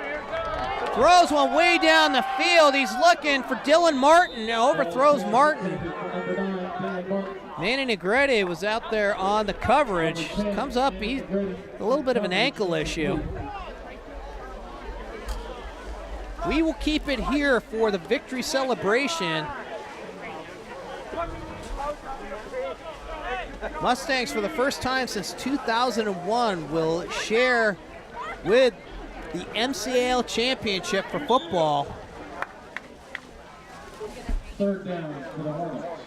Throws one way down the field. He's looking for Dylan Martin. Overthrows Martin. Manny Negrete was out there on the coverage. Comes up, he's a little bit of an ankle issue. We will keep it here for the victory celebration. Mustangs, for the first time since 2001, will share with the MCAL championship for football. Third down for the Hornets.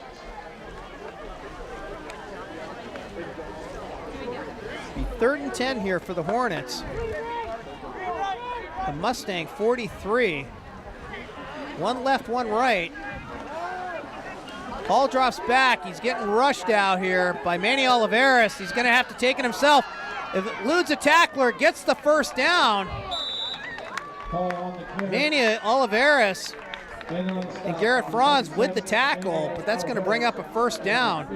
Be 3rd and 10 here for the Hornets. The Mustang 43. One left, one right. Hall drops back. He's getting rushed out here by Manny Oliveras. He's going to have to take it himself. If it eludes a tackler, gets the first down. Manny Oliveras and Garrett Franz with the tackle, but that's going to bring up a first down.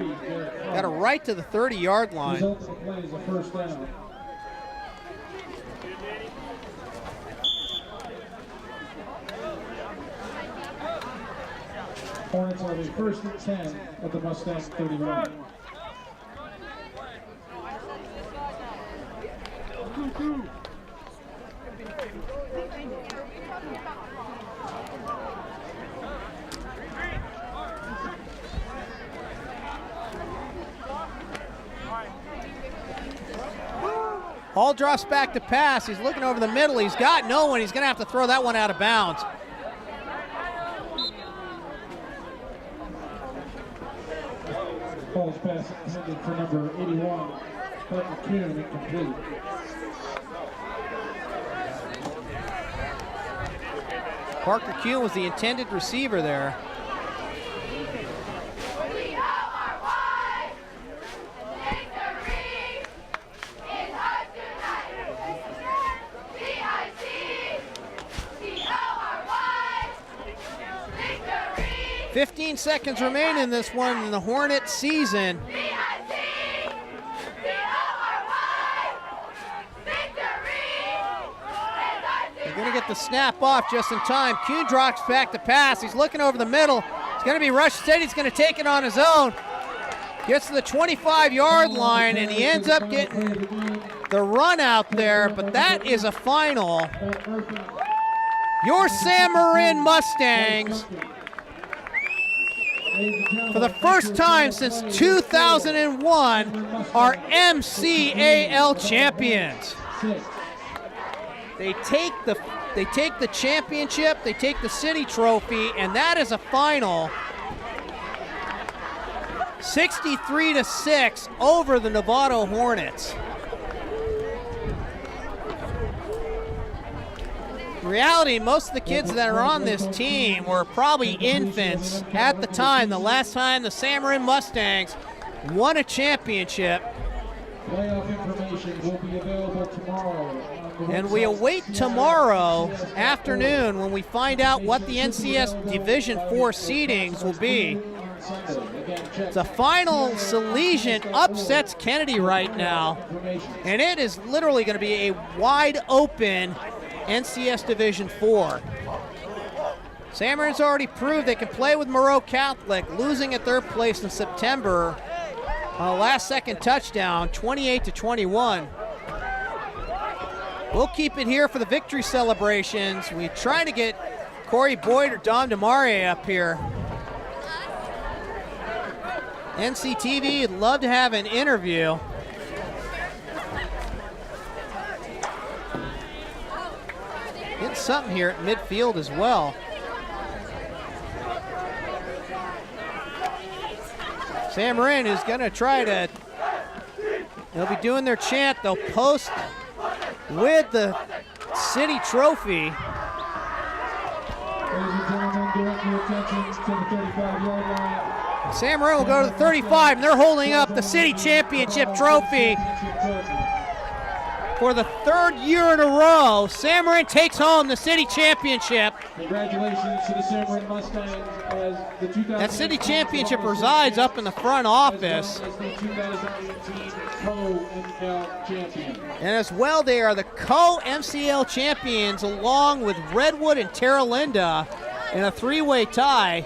Got it right to the 30-yard line. Results of the play is a first down. Hornets are the 1st and 10 of the Mustang 31. Hall drops back to pass. He's looking over the middle. He's got no one. He's going to have to throw that one out of bounds. Hall's pass intended for number 81, Parker Kuhn, incomplete. Parker Kuhn was the intended receiver there. We know our why. Victory is ours tonight. V-I-C-T-O-R-Y. Victory. 15 seconds remain in this one in the Hornet season. V-I-C-T-O-R-Y. Victory is ours They're going to get the snap off just in time. Kuhn drops back to pass. He's looking over the middle. He's going to be rushed. Said he's going to take it on his own. Gets to the 25-yard line, and he ends up getting the run out there, but that is a final. Your San Marin Mustangs for the first time since 2001, are MCAL champions. They take the championship, they take the city trophy, and that is a final 63-6 over the Novato Hornets. In reality, most of the kids that are on this team were probably infants at the time, the last time the San Marin Mustangs won a championship. Playoff information will be available tomorrow. And we await tomorrow afternoon when we find out what the NCS Division 4 seedings will be. The final Salesian upsets Kennedy right now, and it is literally going to be a wide open NCS Division 4. San Marin's already proved they can play with Moreau Catholic, losing at third place in September on a last-second touchdown, 28-21. We'll keep it here for the victory celebrations. We're trying to get Corey Boyd or Dom DeMarie up here. NCTV would love to have an interview. Getting something here at midfield as well. San Marin is going to try to, they'll be doing their chant. They'll post with the city trophy. Ladies and gentlemen, direct your attention to the 35-yard line. San Marin will go to the 35, and they're holding up the city championship trophy. For the third year in a row, San Marin takes home the city championship. Congratulations to the San Marin Mustangs as the 2018 That city championship resides up in the front office. as the 2018 co-MCAL champion. And as well, they are the co-MCL champions along with Redwood and Terra Linda in a three-way tie.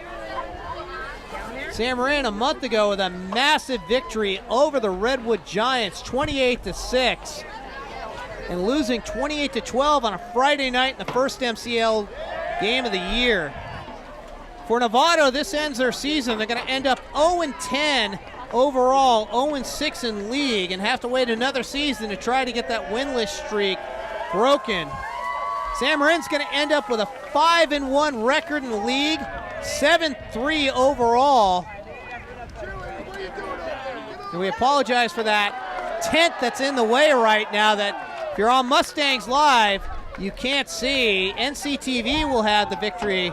San Marin a month ago with a massive victory over the Redwood Giants, 28-6. And losing 28-12 on a Friday night in the first MCL game of the year. For Novato, this ends their season. They're going to end up 0-10 overall, 0-6 in league, and have to wait another season to try to get that winless streak broken. San Marin's going to end up with a 5-1 record in the league, 7-3 overall. And we apologize for that tent that's in the way right now that if you're on Mustangs Live, you can't see. NCTV will have the victory.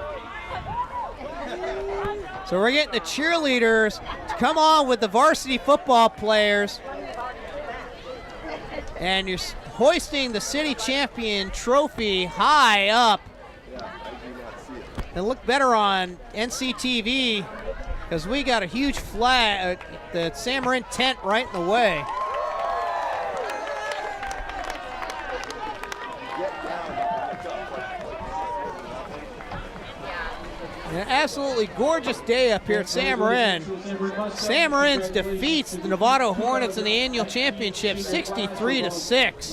So we're getting the cheerleaders to come on with the varsity football players. And you're hoisting the city champion trophy high up. And look better on NCTV because we got a huge flag, the San Marin tent right in the way. An absolutely gorgeous day up here at San Marin. San Marin defeats the Novato Hornets in the annual championship 63-6.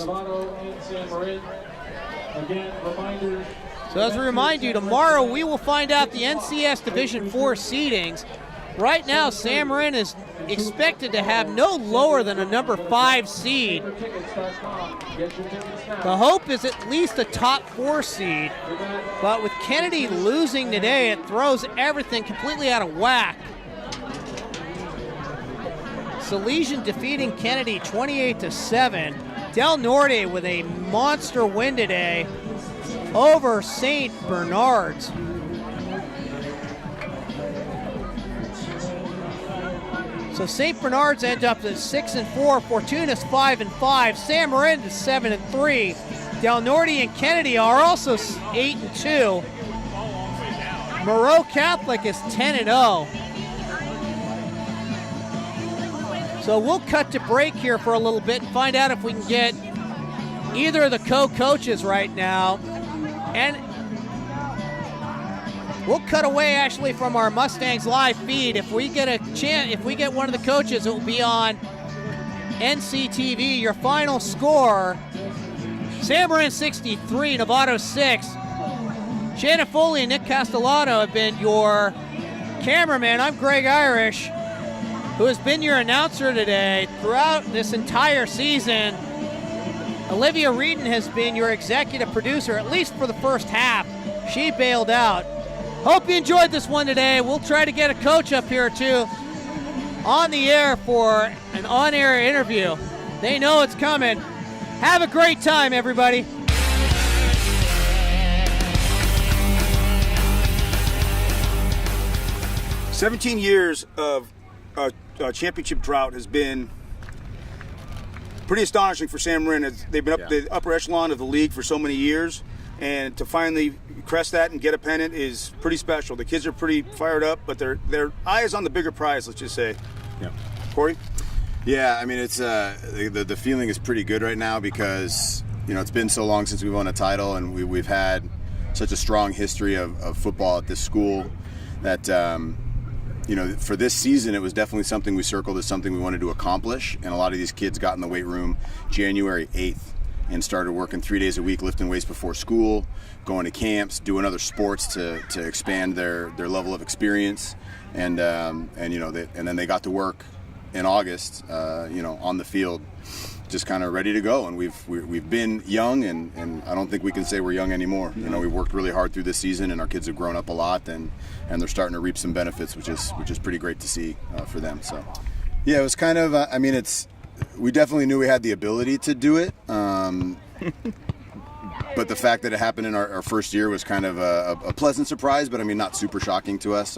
So as we remind you, tomorrow we will find out the NCS Division 4 seedings. Right now, San Marin is expected to have no lower than a number 5 seed. The hope is at least a top 4 seed, but with Kennedy losing today, it throws everything completely out of whack. Salesian defeating Kennedy 28-7. Del Norte with a monster win today over St. Bernard's. So St. Bernard's end up at 6-4, Fortuna's 5-5, San Marin is 7-3. Del Norte and Kennedy are also 8-2. Moreau Catholic is 10-0. So we'll cut to break here for a little bit and find out if we can get either of the co-coaches right now. And we'll cut away actually from our Mustangs live feed. If we get a chance, if we get one of the coaches, it will be on NCTV. Your final score: San Marin 63, Novato 6. Shannon Foley and Nick Castellato have been your cameraman, I'm Greg Irish, who has been your announcer today throughout this entire season. Olivia Reedon has been your executive producer, at least for the first half. She bailed out. Hope you enjoyed this one today. We'll try to get a coach up here, too, on the air for an on-air interview. They know it's coming. Have a great time, everybody. "17 years of championship drought has been pretty astonishing for San Marin. They've been up the upper echelon of the league for so many years, and to finally crest that and get a pennant is pretty special. The kids are pretty fired up, but their eye is on the bigger prize, let's just say. Yeah. Corey? Yeah, I mean, it's the feeling is pretty good right now because, it's been so long since we won a title, and we've had such a strong history of football at this school that for this season, it was definitely something we circled as something we wanted to accomplish. And a lot of these kids got in the weight room January 8th and started working 3 days a week, lifting weights before school, going to camps, doing other sports to expand their level of experience. And then they got to work in August, on the field, just kind of ready to go. And we've been young, and I don't think we can say we're young anymore. We worked really hard through this season, and our kids have grown up a lot, and they're starting to reap some benefits, which is pretty great to see for them. So, yeah, it was kind of. We definitely knew we had the ability to do it. But the fact that it happened in our first year was kind of a pleasant surprise, but not super shocking to us.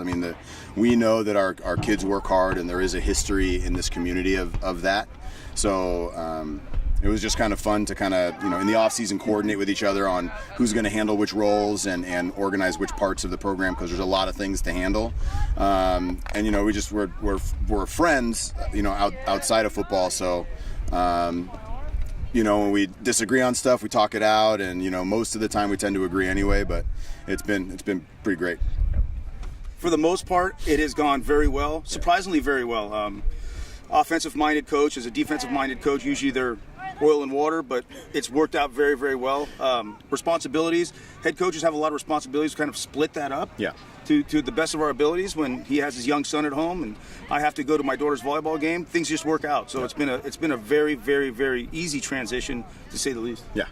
We know that our kids work hard, and there is a history in this community of that. So it was just kind of fun to in the off season coordinate with each other on who's going to handle which roles and organize which parts of the program, because there's a lot of things to handle. We're friends, outside of football. So, when we disagree on stuff, we talk it out, and most of the time we tend to agree anyway. But it's been pretty great. For the most part, it has gone very well, surprisingly very well. Offensive-minded coach is a defensive-minded coach. Usually they're oil and water, but it's worked out very, very well. Responsibilities, head coaches have a lot of responsibilities. Kind of split that up to the best of our abilities. When he has his young son at home and I have to go to my daughter's volleyball game, things just work out. So it's been a very, very, very easy transition, to say the least. Yeah.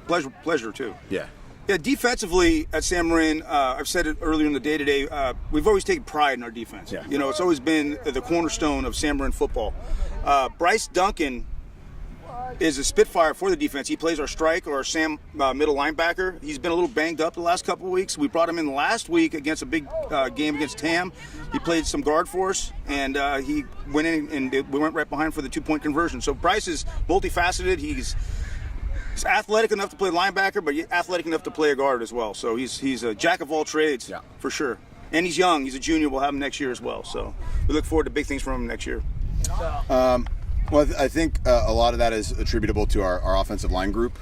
Pleasure too. Yeah. Yeah, defensively at San Marin, I've said it earlier in the day today, we've always taken pride in our defense. Yeah. It's always been the cornerstone of San Marin football. Bryce Duncan is a spitfire for the defense. He plays our strike or our middle linebacker. He's been a little banged up the last couple of weeks. We brought him in last week against a big game against Tam. He played some guard for us, and he went in and we went right behind for the 2-point conversion. So Bryce is multifaceted. He's athletic enough to play linebacker, but athletic enough to play a guard as well. So he's a jack of all trades, for sure. And he's young. He's a junior. We'll have him next year as well. So we look forward to big things from him next year. Well, I think a lot of that is attributable to our offensive line group.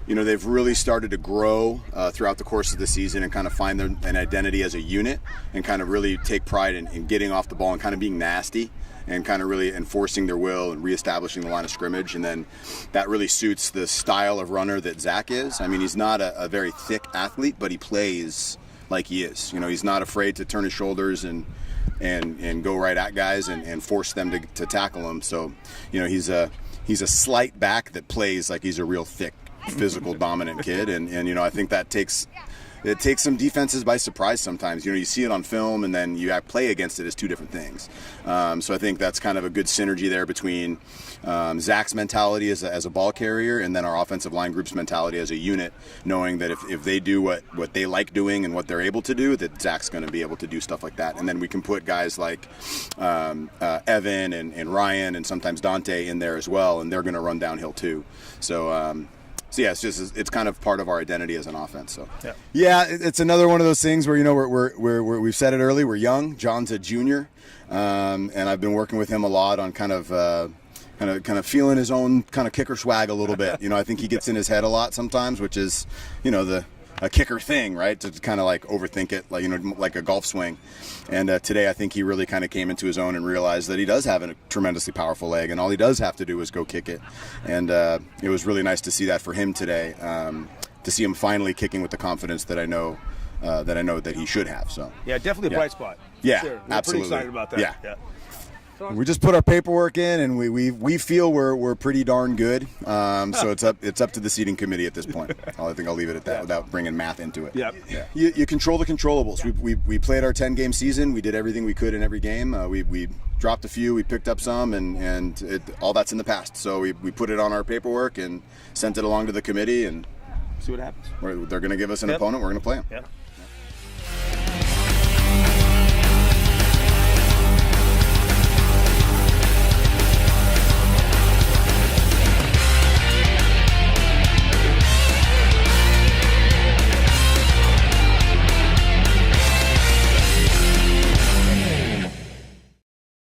They've really started to grow throughout the course of the season and kind of find an identity as a unit and kind of really take pride in getting off the ball and kind of being nasty and kind of really enforcing their will and reestablishing the line of scrimmage. And then that really suits the style of runner that Zach is. He's not a very thick athlete, but he plays like he is. He's not afraid to turn his shoulders and go right at guys and force them to tackle him. So, he's a slight back that plays like he's a real thick, physical, dominant kid. And I think that takes some defenses by surprise sometimes. You see it on film, and then you play against it as two different things. So I think that's kind of a good synergy there between Zach's mentality as a ball carrier and then our offensive line group's mentality as a unit, knowing that if they do what they like doing and what they're able to do, that Zach's going to be able to do stuff like that. And then we can put guys like Evan and Ryan and sometimes Dante in there as well, and they're going to run downhill too. So it's kind of part of our identity as an offense. So it's another one of those things where we've said it early. We're young. John's a junior, and I've been working with him a lot on kind of feeling his own kind of kicker swag a little bit. I think he gets in his head a lot sometimes, which is a kicker thing, right? To kind of like overthink it, like a golf swing. And today I think he really kind of came into his own and realized that he does have a tremendously powerful leg, and all he does have to do is go kick it. And it was really nice to see that for him today, to see him finally kicking with the confidence that I know that I know that he should have. So Yeah, definitely a Yeah. bright spot. Yeah, Sure. We're absolutely. pretty excited about that. Yeah. we just put our paperwork in, and we feel we're pretty darn good. So it's up to the seating committee at this point. I think I'll leave it at that without bringing math into it. Yep. Yeah. You control the controllables. We played our 10-game season. We did everything we could in every game. We dropped a few, we picked up some, and all that's in the past. So we put it on our paperwork and sent it along to the committee, and See what happens. they're going to give us an Yep. opponent. We're going to play them. Yeah.